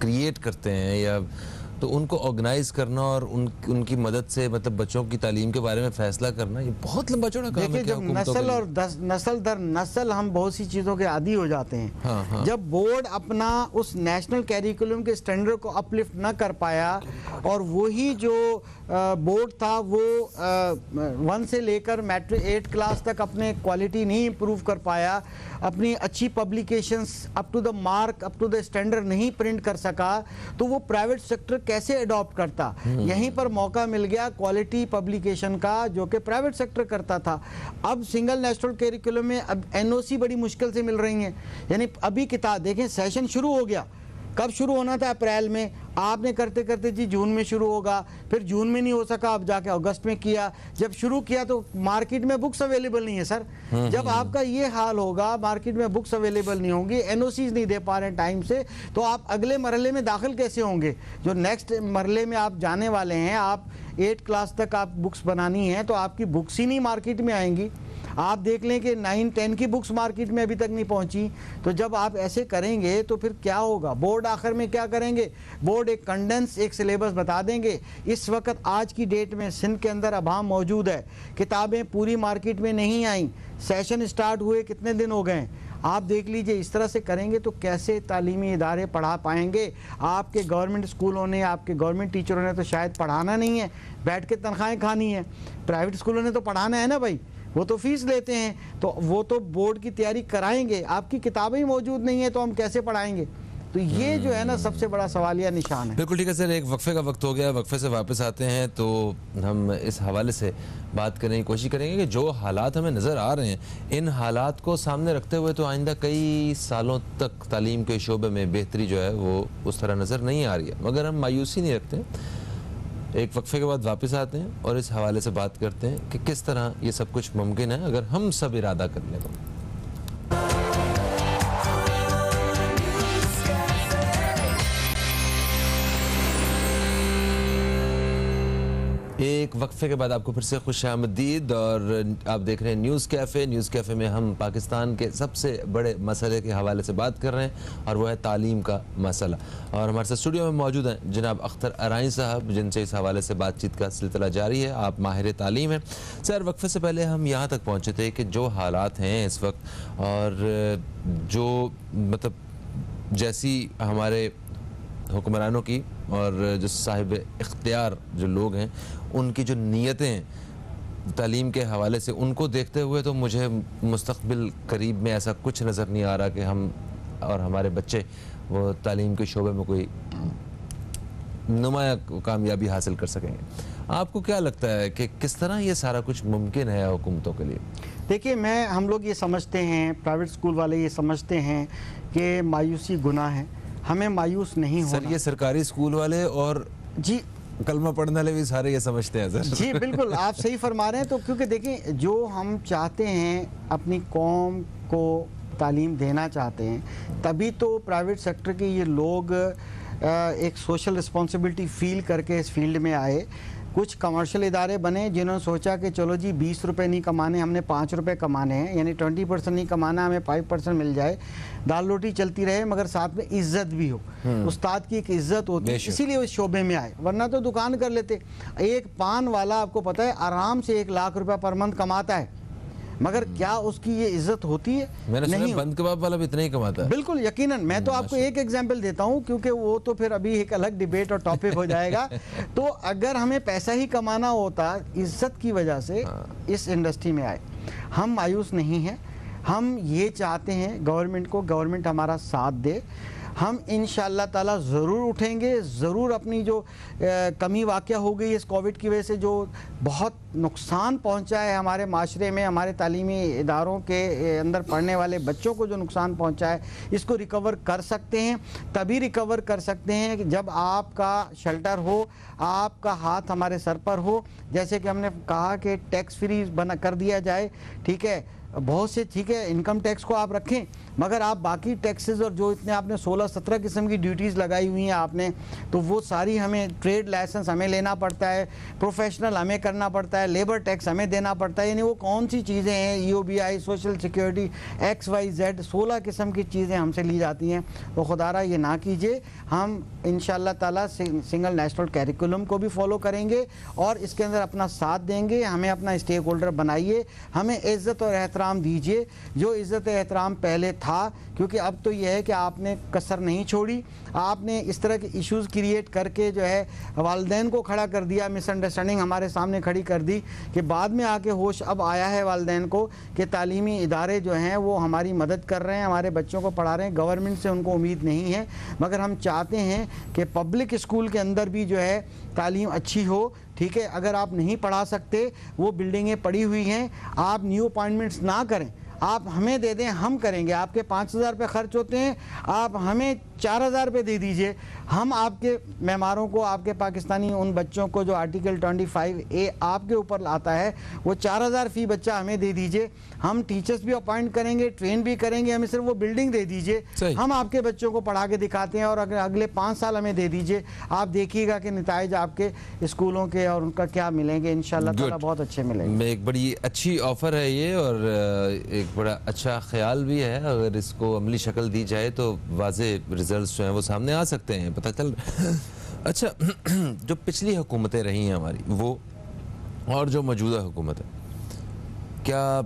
क्रिएट करते हैं, या तो उनको ऑर्गेनाइज करना और उनकी मदद से मतलब बच्चों की तालीम के बारे में फैसला करना, ये बहुत लंबा चौड़ा काम है। देखिए, जब नस्ल और नस्ल दर नस्ल हम बहुत सी चीज़ों के आदी हो जाते हैं। हाँ। जब बोर्ड अपना उस नेशनल कैरिकुलम के स्टैंडर्ड को अपलिफ्ट न कर पाया, और वही जो बोर्ड था वो 1 से लेकर मैट्रिक 8 क्लास तक अपने क्वालिटी नहीं इम्प्रूव कर पाया, अपनी अच्छी publications up to the mark, up to the standard नहीं प्रिंट कर सका, तो वो प्राइवेट सेक्टर कैसे अडॉप्ट करता। यहीं पर मौका मिल गया क्वालिटी पब्लिकेशन का, जो कि प्राइवेट सेक्टर करता था। अब सिंगल नेशनल कैरिकुलम में अब NOC बड़ी मुश्किल से मिल रही हैं। यानी अभी किताब देखें, सेशन शुरू हो गया, कब शुरू होना था? अप्रैल में। आपने करते करते जी जून में शुरू होगा, फिर जून में नहीं हो सका, अब जाके अगस्त में किया। जब शुरू किया तो मार्केट में बुक्स अवेलेबल नहीं है सर। जब आपका ये हाल होगा, मार्केट में बुक्स अवेलेबल नहीं होंगी, NOCs नहीं दे पा रहे हैं टाइम से, तो आप अगले मरहले में दाखिल कैसे होंगे? जो नेक्स्ट मरहले में आप जाने वाले हैं, आप 8 क्लास तक आप बुक्स बनानी है, तो आपकी बुक्स ही नहीं मार्केट में आएंगी। आप देख लें कि 9-10 की बुक्स मार्केट में अभी तक नहीं पहुंची। तो जब आप ऐसे करेंगे तो फिर क्या होगा? बोर्ड आखिर में क्या करेंगे? बोर्ड एक कंडेंस एक सिलेबस बता देंगे। इस वक्त आज की डेट में सिंध के अंदर अभाम मौजूद है, किताबें पूरी मार्केट में नहीं आई, सेशन स्टार्ट हुए कितने दिन हो गए, आप देख लीजिए। इस तरह से करेंगे तो कैसे तालीमी इदारे पढ़ा पाएंगे? आपके गवर्नमेंट स्कूलों ने, आपके गवर्नमेंट टीचरों ने तो शायद पढ़ाना नहीं है, बैठ के तनख्वाहें खानी है। प्राइवेट स्कूलों ने तो पढ़ाना है ना भाई, वो तो फीस लेते हैं, तो वो तो बोर्ड की तैयारी कराएंगे। आपकी किताबें ही मौजूद नहीं है तो हम कैसे पढ़ाएंगे? तो ये जो है ना सबसे बड़ा सवालिया निशान है। बिल्कुल ठीक है सर, एक वक्फे का वक्त हो गया, वक्फे से वापस आते हैं तो हम इस हवाले से बात करने की कोशिश करेंगे कि जो हालात हमें नज़र आ रहे हैं, इन हालात को सामने रखते हुए तो आइंदा कई सालों तक तालीम के शोबे में बेहतरी जो है वो उस तरह नज़र नहीं आ रही है, मगर हम मायूसी नहीं रखते। एक वक्फे के बाद वापस आते हैं और इस हवाले से बात करते हैं कि किस तरह ये सब कुछ मुमकिन है अगर हम सब इरादा कर लें तो। एक वक्फे के बाद आपको फिर से खुशामदीद, और आप देख रहे हैं न्यूज़ कैफ़े। न्यूज़ कैफ़े में हम पाकिस्तान के सबसे बड़े मसले के हवाले से बात कर रहे हैं और वो है तालीम का मसला। और हमारे साथ स्टूडियो में मौजूद हैं जनाब अख्तर अराइन साहब, जिनसे इस हवाले से बातचीत का सिलसिला जारी है। आप माहिर तालीम हैं सर। वक्फे से पहले हम यहाँ तक पहुँचे थे कि जो हालात हैं इस वक्त, और जो मतलब जैसी हमारे हुक्मरानों की और जो साहिब इख्तियार जो लोग हैं उनकी जो नीयतें तालीम के हवाले से, उनको देखते हुए तो मुझे मुस्तक़बिल करीब में ऐसा कुछ नज़र नहीं आ रहा कि हम और हमारे बच्चे वो तालीम के शोबे में कोई नुमाया कामयाबी हासिल कर सकेंगे। आपको क्या लगता है कि किस तरह ये सारा कुछ मुमकिन है हुकूमतों के लिए? देखिए, हम लोग ये समझते हैं, प्राइवेट स्कूल वाले ये समझते हैं कि मायूसी गुनाह है। हमें मायूस नहीं होना। सर ये सरकारी स्कूल वाले और जी कलमा पढ़ने वाले भी सारे ये समझते हैं सर। जी बिल्कुल, आप सही फरमा रहे हैं। तो क्योंकि देखिए, जो हम चाहते हैं अपनी कौम को तालीम देना चाहते हैं, तभी तो प्राइवेट सेक्टर के ये लोग एक सोशल रिस्पॉन्सिबिलिटी फील करके इस फील्ड में आए। कुछ कमर्शियल इदारे बने जिन्होंने सोचा कि चलो जी 20 रुपये नहीं कमाने, हमने 5 रुपये कमाने हैं, यानी 20% नहीं कमाना, हमें 5% मिल जाए, दाल रोटी चलती रहे मगर साथ में इज्जत भी हो। उस्ताद की एक इज्जत होती है, इसीलिए उस शोबे में आए, वरना तो दुकान कर लेते। एक पान वाला आपको पता है आराम से 1 लाख रुपया पर मंथ कमाता है, मगर क्या उसकी ये इज्जत होती है? मैंने सुना बंद कबाब वाला भी इतना ही कमाता है। बिल्कुल यकीनन। मैं तो आपको एक एग्जांपल देता हूं, क्योंकि वो तो फिर अभी एक अलग डिबेट और टॉपिक हो जाएगा। तो अगर हमें पैसा ही कमाना होता, इज्जत की वजह से इस इंडस्ट्री में आए। हम मायूस नहीं हैं, हम ये चाहते हैं गवर्नमेंट हमारा साथ दे। हम इंशाअल्लाह ताला ज़रूर उठेंगे, ज़रूर अपनी जो कमी वाक़या हो गई इस कोविड की वजह से, जो बहुत नुकसान पहुंचा है हमारे माशरे में, हमारे तालीमी इदारों के अंदर पढ़ने वाले बच्चों को जो नुकसान पहुंचा है, इसको रिकवर कर सकते हैं। तभी रिकवर कर सकते हैं कि जब आपका शेल्टर हो, आपका हाथ हमारे सर पर हो। जैसे कि हमने कहा कि टैक्स फ्री बना कर दिया जाए, ठीक है, बहुत से, ठीक है, इनकम टैक्स को आप रखें, मगर आप बाकी टैक्सेस और जो इतने आपने 16-17 किस्म की ड्यूटीज़ लगाई हुई हैं आपने, तो वो सारी हमें, ट्रेड लाइसेंस हमें लेना पड़ता है, प्रोफेशनल हमें करना पड़ता है, लेबर टैक्स हमें देना पड़ता है। यानी वो कौन सी चीज़ें हैं, EOBI, सोशल सिक्योरिटी, XYZ, 16 किस्म की चीज़ें हमसे ली जाती हैं। तो खुदारा ये ना कीजिए। हम इंशाअल्लाह ताला सिंगल नेशनल कैरिकुलम को भी फॉलो करेंगे और इसके अंदर अपना साथ देंगे। हमें अपना स्टेक होल्डर बनाइए, हमें इज़्ज़त और एहतराम दीजिए जो इज़्ज़त एहतराम पहले था, क्योंकि अब तो यह है कि आपने कसर नहीं छोड़ी। आपने इस तरह के इश्यूज़ क्रिएट करके जो है वालिदैन को खड़ा कर दिया, मिसअंडरस्टैंडिंग हमारे सामने खड़ी कर दी कि बाद में आके होश अब आया है वालिदैन को कि तालीमी इदारे जो हैं वो हमारी मदद कर रहे हैं, हमारे बच्चों को पढ़ा रहे हैं। गवर्नमेंट से उनको उम्मीद नहीं है, मगर हम चाहते हैं कि पब्लिक स्कूल के अंदर भी जो है तालीम अच्छी हो। ठीक है, अगर आप नहीं पढ़ा सकते, वो बिल्डिंगें पड़ी हुई हैं, आप न्यू अपॉइंटमेंट्स ना करें, आप हमें दे दें, हम करेंगे। आपके 5,000 रुपये खर्च होते हैं, आप हमें 4,000 रुपये दे दीजिए। हम आपके मेहमानों को, आपके पाकिस्तानी उन बच्चों को जो आर्टिकल 25A आपके ऊपर लाता है, वो 4,000 फ़ी बच्चा हमें दे दीजिए। हम टीचर्स भी अपॉइंट करेंगे, ट्रेन भी करेंगे, हमें सिर्फ वो बिल्डिंग दे दीजिए। हम आपके बच्चों को पढ़ा के दिखाते हैं और अगर अगले 5 साल हमें दे दीजिए, आप देखिएगा कि नताइज आपके स्कूलों के और उनका क्या मिलेंगे। इंशाअल्लाह ताला बहुत अच्छे मिलेंगे। एक बड़ी अच्छी ऑफ़र है ये और एक बड़ा अच्छा ख्याल भी है। अगर इसको अमली शक्ल दी जाए तो वाज़े रिजल्ट्स जो हैं वो सामने आ सकते हैं, पता चल। अच्छा, जो पिछली हुकूमतें रही हैं हमारी, वो और जो मौजूदा हुकूमत है, क्या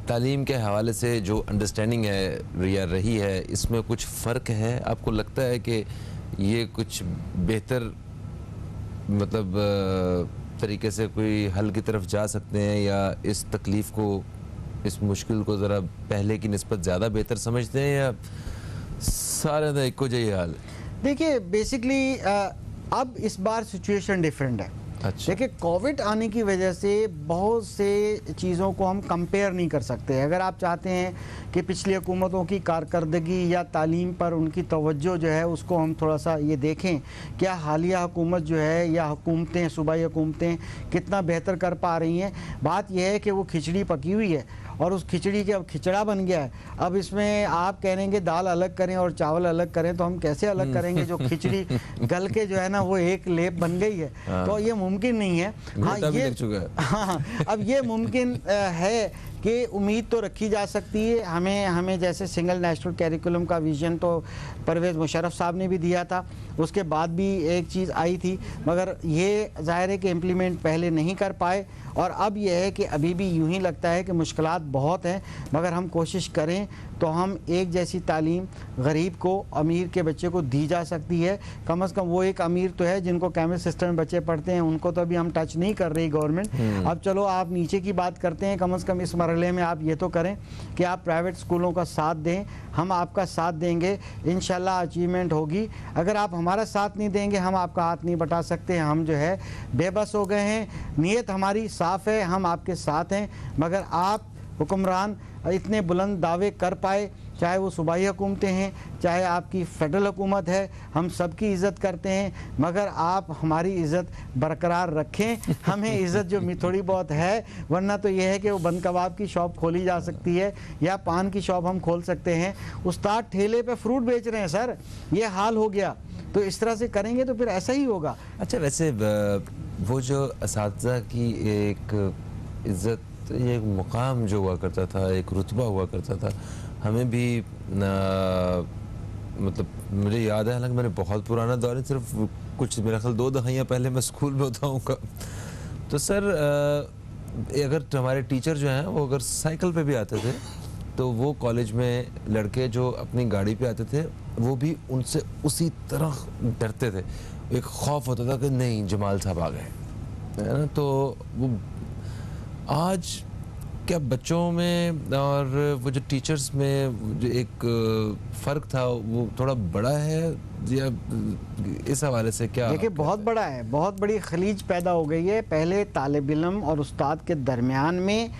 तालीम के हवाले से जो अंडरस्टैंडिंग है या रही है, इसमें कुछ फ़र्क है? आपको लगता है कि ये कुछ बेहतर मतलब तरीके से कोई हल की तरफ जा सकते हैं, या इस तकलीफ़ को, इस मुश्किल को ज़रा पहले की निस्बत ज़्यादा बेहतर समझते हैं, या सारे ਦਾ ਇੱਕੋ ਜਿਹਾ ਹਾਲ ਹੈ। देखिए बेसिकली अब इस बार सिचुएशन डिफरेंट है। अच्छा। देखिए कोविड आने की वजह से बहुत से चीज़ों को हम कंपेयर नहीं कर सकते। अगर आप चाहते हैं कि पिछली हुकूमतों की कारकर्दगी या तालीम पर उनकी तवज्जो जो है उसको हम थोड़ा सा ये देखें, क्या हालिया हुकूमत जो है या हुकूमतें, सूबाई हुकूमतें कितना बेहतर कर पा रही हैं। बात यह है कि वो खिचड़ी पकी हुई है और उस खिचड़ी के अब खिचड़ा बन गया है। अब इसमें आप कह रहे हैं कि दाल अलग करें और चावल अलग करें, तो हम कैसे अलग करेंगे? जो खिचड़ी गल के जो है ना वो एक लेप बन गई है, तो ये मुमकिन नहीं है। हाँ ये अब ये मुमकिन है कि उम्मीद तो रखी जा सकती है। हमें जैसे सिंगल नेशनल कैरिकुलम का विजन तो परवेज़ मुशर्रफ साहब ने भी दिया था, उसके बाद भी एक चीज़ आई थी, मगर ये ज़ाहिर है कि इम्प्लीमेंट पहले नहीं कर पाए। और अब यह है कि अभी भी यूं ही लगता है कि मुश्किलात बहुत हैं, मगर हम कोशिश करें तो हम एक जैसी तालीम गरीब को, अमीर के बच्चे को दी जा सकती है। कम से कम वो एक अमीर तो है जिनको कैमिल सिस्टम में बच्चे पढ़ते हैं, उनको तो अभी हम टच नहीं कर रही गवर्नमेंट। अब चलो आप नीचे की बात करते हैं, कम से कम इस मरहले में आप ये तो करें कि आप प्राइवेट स्कूलों का साथ दें, हम आपका साथ देंगे, इंशाल्लाह अचीवमेंट होगी। अगर आप हमारा साथ नहीं देंगे हम आपका हाथ नहीं बटा सकते। हम जो है बेबस हो गए हैं, नीयत हमारी साफ़ है, हम आपके साथ हैं, मगर आप हुक्मरान इतने बुलंद दावे कर पाए, चाहे वो सूबाई हुकूमतें हैं, चाहे आपकी फेडरल हुकूमत है, हम सबकी इज़्ज़त करते हैं, मगर आप हमारी इज़्ज़त बरकरार रखें। हमें इज़्ज़त जो थोड़ी बहुत है, वरना तो ये है कि वो बंद कबाब की शॉप खोली जा सकती है या पान की शॉप हम खोल सकते हैं। उस्ताद ठेले पे फ्रूट बेच रहे हैं सर, ये हाल हो गया। तो इस तरह से करेंगे तो फिर ऐसा ही होगा। अच्छा, वैसे वो जो असातिज़ा की एक इज़्ज़त, ये एक मुकाम जो हुआ करता था, एक रुतबा हुआ करता था, हमें भी मतलब मुझे याद है, हालांकि मैंने बहुत पुराना दौर है, सिर्फ कुछ मेरा ख्याल 2 दहाइयाँ पहले मैं स्कूल में होता हूँ। तो सर अगर हमारे टीचर जो हैं वो अगर साइकिल पे भी आते थे तो वो कॉलेज में लड़के जो अपनी गाड़ी पे आते थे वो भी उनसे उसी तरह डरते थे। एक खौफ होता था कि नहीं जमाल साहब आ गए, है ना। तो वो आज क्या बच्चों में और वो जो टीचर्स में जो एक फ़र्क था वो थोड़ा बड़ा है या इस हवाले से क्या? देखिए बहुत बड़ा है, बहुत बड़ी खलीज पैदा हो गई है। पहले तालिब इल्म और उस्ताद के दरमियान में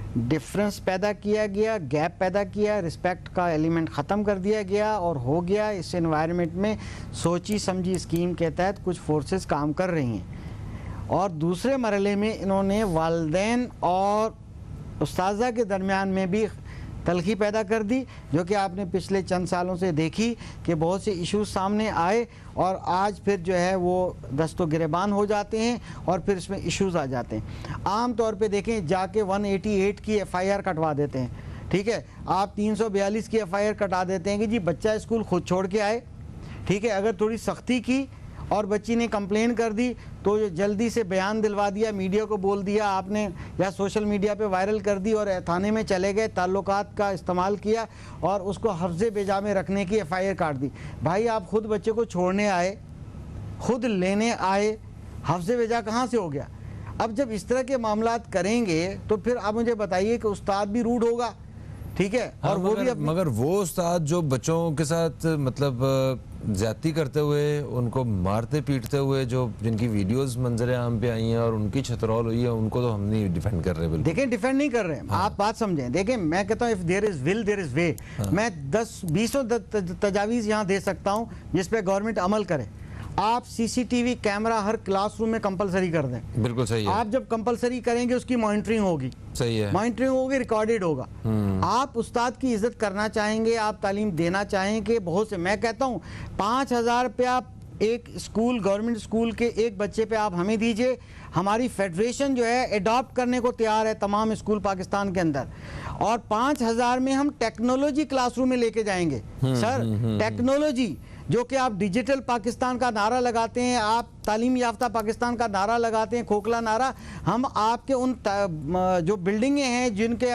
डिफरेंस पैदा किया गया, गैप पैदा किया, रिस्पेक्ट का एलिमेंट ख़त्म कर दिया गया और हो गया इस एनवायरनमेंट में सोची समझी स्कीम के तहत कुछ फोर्सेस काम कर रही हैं। और दूसरे मरहले में इन्होंने वालिदैन और उस्ताज़ा के दरमियान में भी तलखी पैदा कर दी, जो कि आपने पिछले चंद सालों से देखी कि बहुत से इश्यूज सामने आए और आज फिर जो है वो दस्तो गिरेबान हो जाते हैं और फिर इसमें इश्यूज आ जाते हैं। आम तौर पे देखें, जाके 188 की FIR कटवा देते हैं, ठीक है। आप 342 की FIR कटा देते हैं कि जी बच्चा स्कूल खुद छोड़ के आए, ठीक है। अगर थोड़ी सख्ती की और बच्ची ने कंप्लेन कर दी तो जल्दी से बयान दिलवा दिया, मीडिया को बोल दिया आपने या सोशल मीडिया पे वायरल कर दी और थाने में चले गए, ताल्लुकात का इस्तेमाल किया और उसको हफ्ज़े बेजा में रखने की FIR काट दी। भाई आप खुद बच्चे को छोड़ने आए, खुद लेने आए, हफ्ज़े बेजा कहाँ से हो गया? अब जब इस तरह के मामलात करेंगे तो फिर आप मुझे बताइए कि उस्ताद भी रूड होगा, ठीक है। हाँ, और वो भी मगर वो उस्ताद जो बच्चों के साथ मतलब ज्यादती करते हुए, उनको मारते पीटते हुए, जो जिनकी वीडियोस मंजर आम पे आई हैं और उनकी छतरौल हुई है, उनको तो हम नहीं डिफेंड कर रहे। बिल्कुल देखें, डिफेंड नहीं कर रहे हैं। हाँ। आप बात समझें। देखें, मैं कहता हूँ if there is will there is way. मैं 10-20 तजावीज़ यहाँ दे सकता हूँ जिस पे गवर्नमेंट अमल करे। आप CCTV कैमरा हर क्लासरूम में कंपलसरी कर दें। बिल्कुल सही है। आप जब कंपलसरी करेंगे उसकी मॉनिटरिंग होगी, सही है, मॉनिटरिंग होगी, रिकॉर्डेड होगा। आप उस्ताद की इज्जत करना चाहेंगे, आप तालीम देना चाहेंगे, बहुत से मैं कहता हूँ 5,000 रुपया एक स्कूल, गवर्नमेंट स्कूल के एक बच्चे पे आप हमें दीजिए। हमारी फेडरेशन जो है एडॉप्ट करने को तैयार है तमाम स्कूल पाकिस्तान के अंदर, और 5,000 में हम टेक्नोलॉजी क्लासरूम में लेके जाएंगे। सर टेक्नोलॉजी, जो कि आप डिजिटल पाकिस्तान का नारा लगाते हैं, आप तालीम याफ्ता पाकिस्तान का नारा लगाते हैं, खोखला नारा, हम आपके उन जो बिल्डिंगें हैं जिनके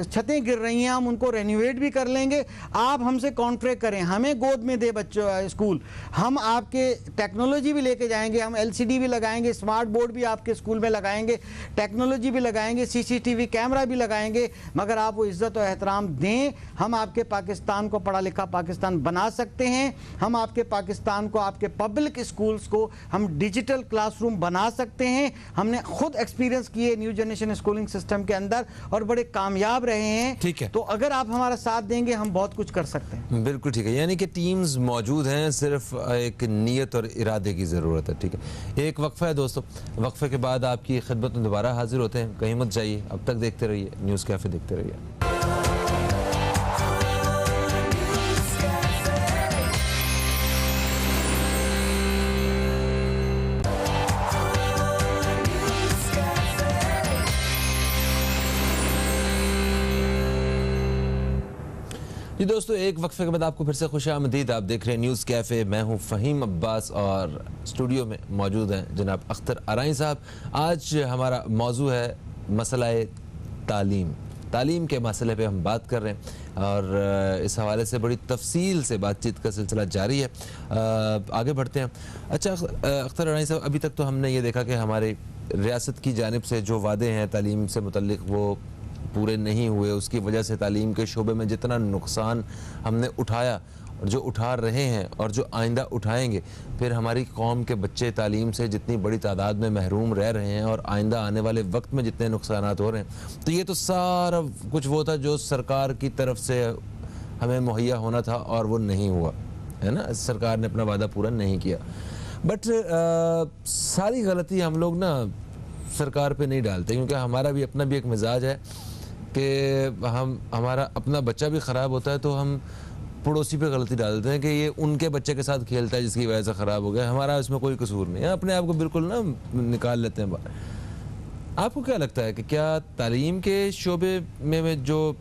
छतें गिर रही हैं, हम उनको रेनोवेट भी कर लेंगे, आप हमसे कॉन्ट्रैक्ट करें, हमें गोद में दे बच्चों स्कूल, हम आपके टेक्नोलॉजी भी लेके जाएंगे, हम LCD भी लगाएंगे, स्मार्ट बोर्ड भी आपके स्कूल में लगाएंगे, टेक्नोलॉजी भी लगाएंगे, CCTV कैमरा भी लगाएंगे, मगर आप वो इज्जत और एहतराम दें। हम आपके पाकिस्तान को पढ़ा लिखा पाकिस्तान बना सकते हैं, हम आपके पाकिस्तान को, आपके पब्लिक स्कूल्स को हम डिजिटल क्लासरूम बना सकते हैं। हमने खुद एक्सपीरियंस किए न्यू जनरेशन स्कूलिंग सिस्टम के अंदर और बड़े कामयाब रहे हैं। ठीक है, तो अगर आप हमारा साथ देंगे हम बहुत कुछ कर सकते हैं। बिल्कुल ठीक है, यानी कि टीम्स मौजूद हैं, सिर्फ एक नीयत और इरादे की ज़रूरत है। ठीक है, एक वक्फा है दोस्तों, वक्फे के बाद आपकी खिदमत में दोबारा हाजिर होते हैं। कहीं मत जाइए, अब तक देखते रहिए न्यूज़ कैफ़े, देखते रहिए। जी दोस्तों, एक वक्फे के बाद आपको फिर से खुशामदीद। आप देख रहे हैं न्यूज़ कैफ़े, मैं हूं फ़हीम अब्बास और स्टूडियो में मौजूद हैं जनाब अख्तर आरई साहब। आज हमारा मौजू है मसला तालीम। तालीम के मसले पे हम बात कर रहे हैं और इस हवाले से बड़ी तफसील से बातचीत का सिलसिला जारी है। आगे बढ़ते हैं। अच्छा अख्तर आरई साहब, अभी तक तो हमने ये देखा कि हमारी रियासत की जानिब से जो वादे हैं तालीम से मुतल्लिक वो पूरे नहीं हुए, उसकी वजह से तालीम के शोबे में जितना नुकसान हमने उठाया और जो उठा रहे हैं और जो आइंदा उठाएंगे, फिर हमारी कौम के बच्चे तालीम से जितनी बड़ी तादाद में महरूम रह रहे हैं और आइंदा आने वाले वक्त में जितने नुकसानात हो रहे हैं, तो ये तो सारा कुछ वो था जो सरकार की तरफ से हमें मुहैया होना था और वो नहीं हुआ, है ना। सरकार ने अपना वादा पूरा नहीं किया। बट सारी गलती हम लोग ना सरकार पे नहीं डालते, क्योंकि हमारा भी अपना भी एक मिजाज है कि हमारा अपना बच्चा भी ख़राब होता है तो हम पड़ोसी पे गलती डालते हैं कि ये उनके बच्चे के साथ खेलता है जिसकी वजह से ख़राब हो गया, हमारा इसमें कोई कसूर नहीं है, अपने आप को बिल्कुल ना निकाल लेते हैं बाहर। आपको क्या लगता है कि क्या तालीम के शोबे में जो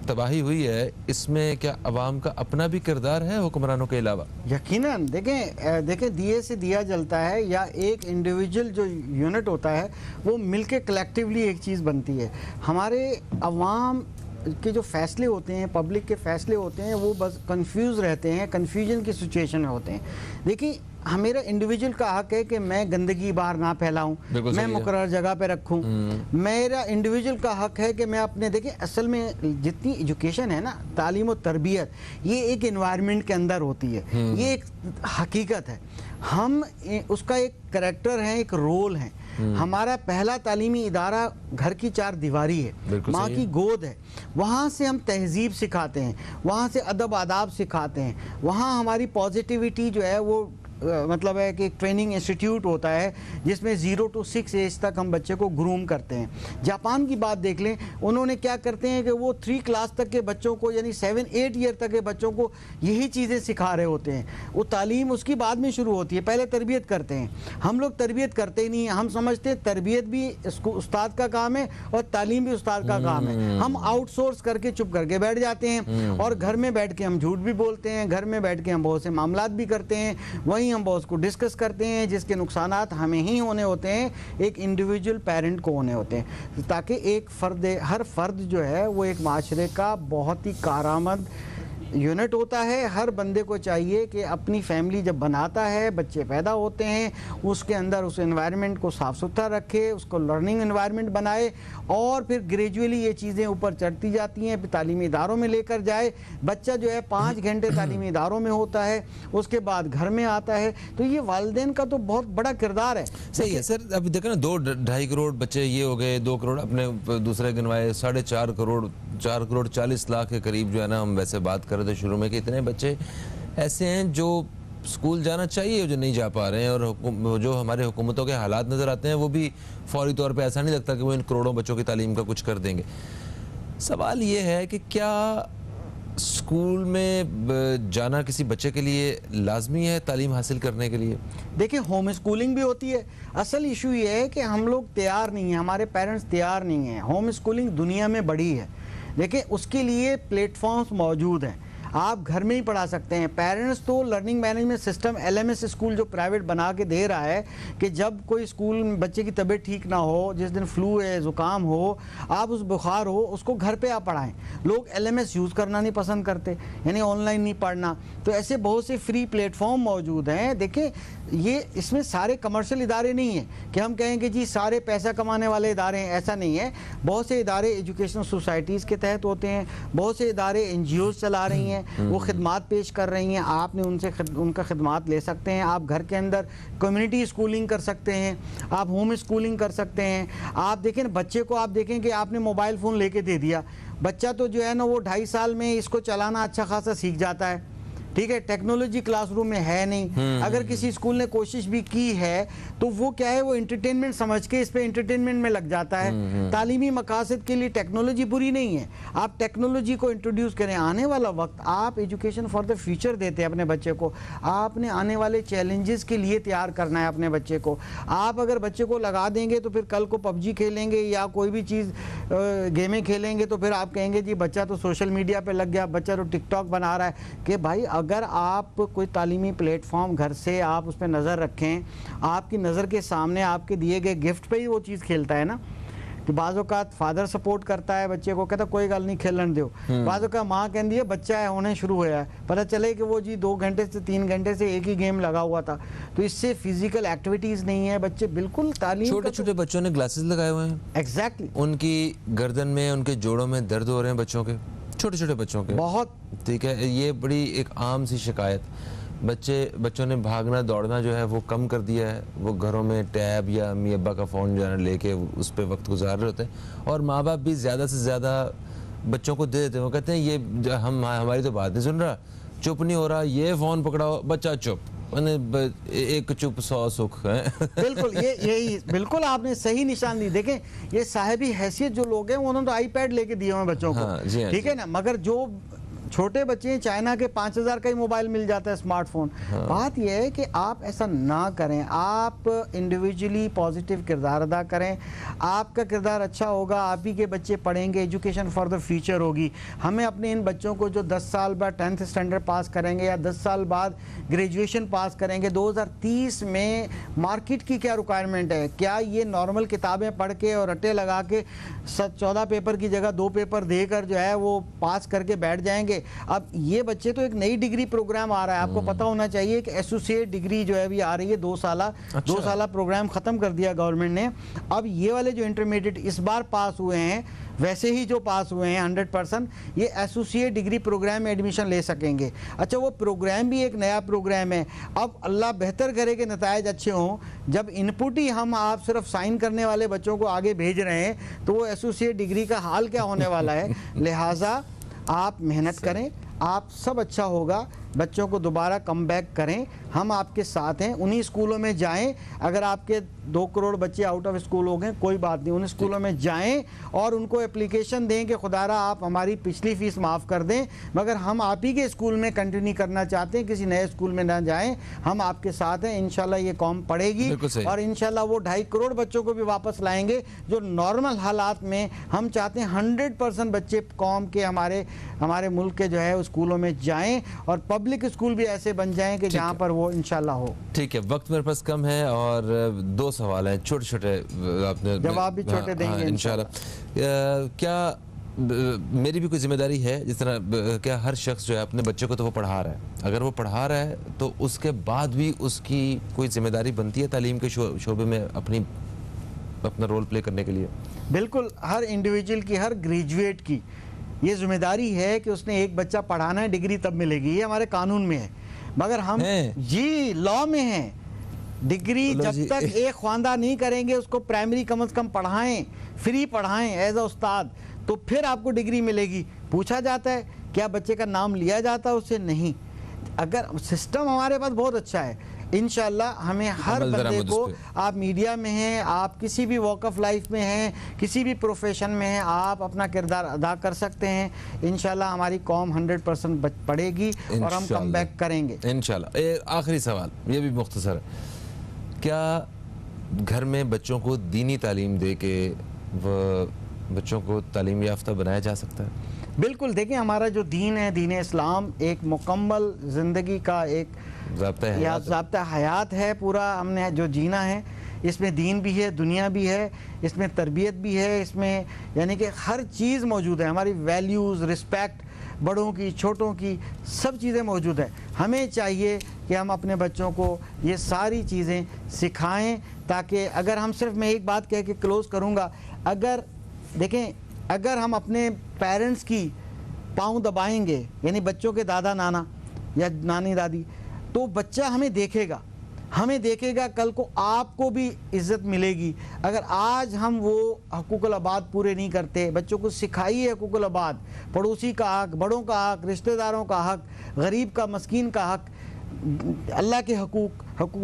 तबाही हुई है, इसमें क्या अवाम का अपना भी किरदार है हुक्मरानों के अलावा? यकीनन। देखें दिए से दिया जलता है या एक इंडिविजुअल जो यूनिट होता है वो मिलके कलेक्टिवली एक चीज़ बनती है। हमारे अवाम के जो फैसले होते हैं, पब्लिक के फैसले होते हैं, वो बस कंफ्यूज रहते हैं, कंफ्यूजन की सिचुएशन में होते हैं। देखिए, मेरा इंडिविजुअल का हक है कि मैं गंदगी बाहर ना फैलाऊं, मैं मुकर्रर जगह पे रखूं। मेरा इंडिविजुअल का हक है कि मैं अपने, देखिए असल में जितनी एजुकेशन है ना, तालीम और तरबियत, ये एक एनवायरनमेंट के अंदर होती है, ये एक हकीकत है। हम उसका एक करैक्टर है, एक रोल है। हमारा पहला तालीमी इदारा घर की चार दीवारी है, माँ की गोद है। वहाँ से हम तहजीब सिखाते हैं, वहाँ से अदब आदाब सिखाते हैं, वहाँ हमारी पॉजिटिविटी जो है वो मतलब है कि एक ट्रेनिंग इंस्टीट्यूट होता है जिसमें 0 to 6 एज तक हम बच्चे को ग्रूम करते हैं। जापान की बात देख लें, उन्होंने क्या करते हैं कि वो 3 क्लास तक के बच्चों को, यानी 7-8 ईयर तक के बच्चों को यही चीज़ें सिखा रहे होते हैं। वो तालीम उसकी बाद में शुरू होती है, पहले तरबियत करते हैं। हम लोग तरबियत करते ही नहीं हैं, हम समझते हैं तरबियत भी उस्ताद का काम है और तालीम भी उस्ताद का काम है। हम आउटसोर्स करके चुप करके बैठ जाते हैं और घर में बैठ के हम झूठ भी बोलते हैं, घर में बैठ के हम बहुत से मामलात भी करते हैं, वहीं हम बॉस को डिस्कस करते हैं जिसके नुकसानात हमें ही होने होते हैं, एक इंडिविजुअल पेरेंट को होने होते हैं, ताकि एक फ़र्द, हर फर्द जो है वो एक माशरे का बहुत ही कारआमद यूनिट होता है। हर बंदे को चाहिए कि अपनी फैमिली जब बनाता है, बच्चे पैदा होते हैं, उसके अंदर उस एनवायरनमेंट को साफ़ सुथरा रखे, उसको लर्निंग एनवायरनमेंट बनाए और फिर ग्रेजुअली ये चीज़ें ऊपर चढ़ती जाती हैं, तालीमी इदारों में लेकर जाए। बच्चा जो है 5 घंटे तालीमी इदारों में होता है, उसके बाद घर में आता है, तो ये वालिदैन का तो बहुत बड़ा किरदार है। सही है सर। अभी देखो ना, 2-2.5 करोड़ बच्चे ये हो गए, 2 करोड़ अपने दूसरे गिनवाए, 4.5 करोड़, 4 करोड़ 40 लाख के करीब जो है ना, हम वैसे बात कर रहे थे शुरू में कि इतने बच्चे ऐसे हैं जो स्कूल जाना चाहिए जो नहीं जा पा रहे हैं, और जो हमारे हुकूमतों के हालात नज़र आते हैं वो भी फौरी तौर पे ऐसा नहीं लगता कि वो इन करोड़ों बच्चों की तालीम का कुछ कर देंगे। सवाल ये है कि क्या स्कूल में जाना किसी बच्चे के लिए लाजमी है तालीम हासिल करने के लिए? देखिए, होम स्कूलिंग भी होती है। असल इशू ये है कि हम लोग तैयार नहीं हैं, हमारे पेरेंट्स तैयार नहीं हैं। होम स्कूलिंग दुनिया में बड़ी है, देखिए उसके लिए प्लेटफॉर्म्स मौजूद हैं। आप घर में ही पढ़ा सकते हैं। पेरेंट्स तो learning management system LMS school जो प्राइवेट बना के दे रहा है कि जब कोई स्कूल में बच्चे की तबीयत ठीक ना हो, जिस दिन फ्लू है, ज़ुकाम हो, आप उस बुखार हो, उसको घर पे आप पढ़ाएं। लोग LMS यूज़ करना नहीं पसंद करते, यानी ऑनलाइन नहीं पढ़ना। तो ऐसे बहुत से फ्री प्लेटफॉर्म मौजूद हैं। देखिए, ये इसमें सारे कमर्शियल इदारे नहीं हैं कि हम कहेंगे जी सारे पैसा कमाने वाले इदारे हैं, ऐसा नहीं है। बहुत से इदारे एजुकेशनल सोसाइटीज़ के तहत होते हैं, बहुत से इदारे NGOs चला रही हैं, वो खिदमात पेश कर रही हैं, आपने उनसे उनका खिदमात ले सकते हैं। आप घर के अंदर कम्युनिटी स्कूलिंग कर सकते हैं, आप होम स्कूलिंग कर सकते हैं। आप देखें ना, बच्चे को आप देखें कि आपने मोबाइल फ़ोन लेके दे दिया, बच्चा तो जो है ना वो 2.5 साल में इसको चलाना अच्छा खासा सीख जाता है। ठीक है, टेक्नोलॉजी क्लासरूम में है नहीं। अगर किसी स्कूल ने कोशिश भी की है तो वो क्या है, वो एंटरटेनमेंट समझ के इस पे एंटरटेनमेंट में लग जाता है। तालीमी मकासद के लिए टेक्नोलॉजी बुरी नहीं है, आप टेक्नोलॉजी को इंट्रोड्यूस करें। आने वाला वक्त आप एजुकेशन फॉर द फ्यूचर देते हैं अपने बच्चे को, आपने आने वाले चैलेंजेस के लिए तैयार करना है अपने बच्चे को। आप अगर बच्चे को लगा देंगे तो फिर कल को PUBG खेलेंगे या कोई भी चीज़ गेमें खेलेंगे तो फिर आप कहेंगे जी बच्चा तो सोशल मीडिया पे लग गया, बच्चा तो टिकटॉक बना रहा है। कि भाई अगर आप कोई तालीमी प्लेटफॉर्म घर से आप उस पर नज़र रखें, आपकी नज़र के सामने आपके दिए गए गिफ्ट पे ही वो चीज़ खेलता है ना। कि बाज़ औक़ात फादर सपोर्ट करता है बच्चे को, कहता कोई गल नहीं खेलन दो। बाज़ औक़ात माँ कहती है बच्चा है होने शुरू हुआ है, पता चले कि वो जी 2 घंटे से 3 घंटे से एक ही गेम लगा हुआ था। तो इससे फिजिकल एक्टिविटीज़ नहीं है, बच्चे बिल्कुल तालीम। छोटे छोटे बच्चों ने ग्लासेस लगाए हुए हैं, एग्जैक्टली, उनकी गर्दन में, उनके जोड़ों में दर्द हो रहे हैं बच्चों के, छोटे छोटे बच्चों के बहुत। ठीक है, ये बड़ी एक आम सी शिकायत। बच्चों ने भागना दौड़ना जो है वो कम कर दिया है। वो घरों में टैब या अम्मी अब्बा का फ़ोन जो है लेके उस पर वक्त गुजार रहे होते हैं, और माँ बाप भी ज़्यादा से ज़्यादा बच्चों को दे देते हैं। वो कहते हैं ये हमारी तो बात नहीं सुन रहा, चुप नहीं हो रहा, ये फ़ोन पकड़ाओ, बच्चा चुप। एक चुप 100 सुख है। बिल्कुल, यही बिल्कुल आपने सही निशान दी। देखें, ये साहिबी हैसियत जो लोग हैं उन्होंने तो आईपैड लेके दिए हुए बच्चों को। हाँ, जी हाँ, ठीक है ना, मगर जो छोटे बच्चे हैं, चाइना के 5000 का ही मोबाइल मिल जाता है, स्मार्टफोन। बात यह है कि आप ऐसा ना करें, आप इंडिविजुअली पॉजिटिव किरदार अदा करें। आपका किरदार अच्छा होगा, आप ही के बच्चे पढ़ेंगे, एजुकेशन फॉर द फ्यूचर होगी। हमें अपने इन बच्चों को जो 10 साल बाद 10th स्टैंडर्ड पास करेंगे या 10 साल बाद ग्रेजुएशन पास करेंगे, 2030 में मार्केट की क्या रिक्वायरमेंट है, क्या ये नॉर्मल किताबें पढ़ के और रट्टे लगा के 14 पेपर की जगह 2 पेपर देकर जो है वो पास करके बैठ जाएंगे। अब ये बच्चे तो एक नई डिग्री प्रोग्राम आ रहा है, आपको पता होना चाहिए कि एसोसिएट डिग्री जो है अभी आ रही है 2 साल प्रोग्राम खत्म कर दिया गवर्नमेंट ने। अब ये वाले जो इंटरमीडिएट इस बार पास हुए हैं, वैसे ही जो पास हुए हैं 100%, ये एसोसिएट डिग्री प्रोग्राम में एडमिशन ले सकेंगे। अच्छा, वो प्रोग्राम भी एक नया प्रोग्राम है। अब अल्लाह बेहतर करे कि नतायज अच्छे हों, जब इनपुट ही हम आप सिर्फ साइन करने वाले बच्चों को आगे भेज रहे हैं तो वो एसोसिएट डिग्री का हाल क्या होने वाला है। लिहाजा आप मेहनत करें, आप सब अच्छा होगा। बच्चों को दोबारा कम बैक करें, हम आपके साथ हैं। उन्हीं स्कूलों में जाएं, अगर आपके 2 करोड़ बच्चे आउट ऑफ स्कूल हो गए कोई बात नहीं, उन स्कूलों में जाएं और उनको एप्लीकेशन दें कि खुदारा आप हमारी पिछली फ़ीस माफ़ कर दें, मगर हम आप ही के स्कूल में कंटिन्यू करना चाहते हैं, किसी नए स्कूल में ना जाएं। हम आपके साथ हैं, इंशाल्लाह ये कौम पढ़ेगी और इंशाल्लाह वो 2.5 करोड़ बच्चों को भी वापस लाएंगे जो नॉर्मल हालात में हम चाहते हैं 100% बच्चे कौम के हमारे मुल्क के जो है स्कूलों में जाएँ और पब्लिक स्कूल भी ऐसे बन जाएं कि जहाँ पर वो इंशाल्लाह हो। ठीक है, वक्त मेरे पास कम है और 2 सवाल हैं छोटे छोटे, आपने जवाब भी छोटे देंगे इंशाल्लाह। क्या मेरी भी कोई जिम्मेदारी है, जिस तरह क्या हर शख्स जो है अपने बच्चे को तो वो पढ़ा रहा है, अगर वो पढ़ा रहा है तो उसके बाद भी उसकी कोई जिम्मेदारी बनती है तालीम के शोबे में अपना रोल प्ले करने के लिए? बिल्कुल, हर इंडिविजुअल की, हर ग्रेजुएट की ये जिम्मेदारी है कि उसने एक बच्चा पढ़ाना है, डिग्री तब मिलेगी, ये हमारे कानून में है। मगर हम जी लॉ में हैं, डिग्री जब तक एक ख्वांदा नहीं करेंगे उसको प्राइमरी कम से कम पढ़ाएं, फ्री पढ़ाएं एज अ उस्ताद, तो फिर आपको डिग्री मिलेगी। पूछा जाता है क्या बच्चे का नाम लिया जाता है उससे? नहीं। अगर सिस्टम हमारे पास बहुत अच्छा है, इंशाल्लाह हमें हर बंदे को, आप मीडिया में हैं, आप किसी भी वॉक ऑफ लाइफ में हैं, किसी भी प्रोफेशन में हैं, आप अपना किरदार अदा कर सकते हैं। इंशाल्लाह हमारी कौम 100% पढ़ेगी और हम कम बैक करेंगे इंशाल्लाह। आखिरी सवाल ये भी मुख्तसर है, क्या घर में बच्चों को दीनी तालीम दे के बच्चों को तालीम याफ्ता बनाया जा सकता है? बिल्कुल, देखिए हमारा जो दीन है, दीन इस्लाम एक मुकम्मल ज़िंदगी का एक ज़ाब्ता हयात है। पूरा हमने जो जीना है, इसमें दीन भी है, दुनिया भी है, इसमें तरबियत भी है, इसमें यानी कि हर चीज़ मौजूद है। हमारी वैल्यूज़, रिस्पेक्ट, बड़ों की, छोटों की, सब चीज़ें मौजूद है। हमें चाहिए कि हम अपने बच्चों को ये सारी चीज़ें सिखाएं, ताकि अगर हम सिर्फ, मैं एक बात कह के क्लोज़ करूँगा, अगर देखें, अगर हम अपने पेरेंट्स की पाँव दबाएंगे, यानी बच्चों के दादा नाना या नानी दादी, तो बच्चा हमें देखेगा, कल को आपको भी इज़्ज़त मिलेगी। अगर आज हम वो हकूक़ुल अबाद पूरे नहीं करते, बच्चों को सिखाइए हकूक़ुल अबाद, पड़ोसी का हक़, बड़ों का हक़, रिश्तेदारों का हक़, गरीब का, मस्कीन का हक़, अल्लाह के हकूक़,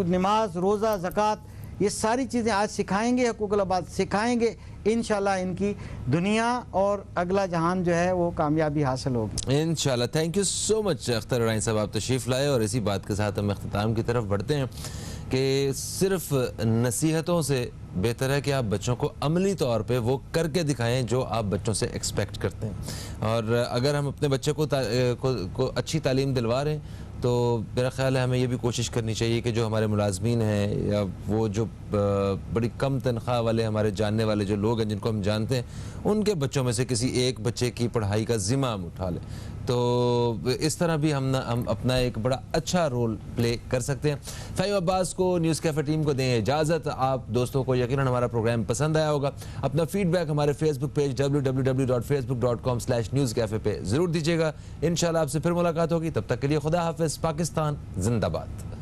नमाज, रोज़ा, ज़कात, ये सारी चीज़ें आज सिखाएंगे, हकूक़ुल अबाद सिखाएंगे, इंशाल्लाह इनकी दुनिया और अगला जहान जो है वो कामयाबी हासिल होगी इंशाल्लाह। Thank you so much Akhtar Urani sahab, आप तशरीफ़ लाए। और इसी बात के साथ हम अख्ताम की तरफ बढ़ते हैं कि सिर्फ नसीहतों से बेहतर है कि आप बच्चों को अमली तौर पे वो करके दिखाएं जो आप बच्चों से एक्सपेक्ट करते हैं। और अगर हम अपने बच्चे को अच्छी तालीम दिलवा रहे हैं, तो मेरा ख़्याल है हमें ये भी कोशिश करनी चाहिए कि जो हमारे मुलाजमीन हैं या वो जो बड़ी कम तनख्वाह वाले हमारे जानने वाले जो लोग हैं जिनको हम जानते हैं, उनके बच्चों में से किसी एक बच्चे की पढ़ाई का ज़िम्मा हम उठा लें। तो इस तरह भी हम अपना एक बड़ा अच्छा रोल प्ले कर सकते हैं। फ़हीम अब्बास को, न्यूज़ कैफ़े टीम को दें इजाज़त। आप दोस्तों को यकीनन हमारा प्रोग्राम पसंद आया होगा। अपना फ़ीडबैक हमारे फेसबुक पेज www.facebook.com/newscafe पे ज़रूर दीजिएगा। इंशाल्लाह आपसे फिर मुलाकात होगी। तब तक के लिए खुदा हाफ़िज़। पाकिस्तान जिंदाबाद।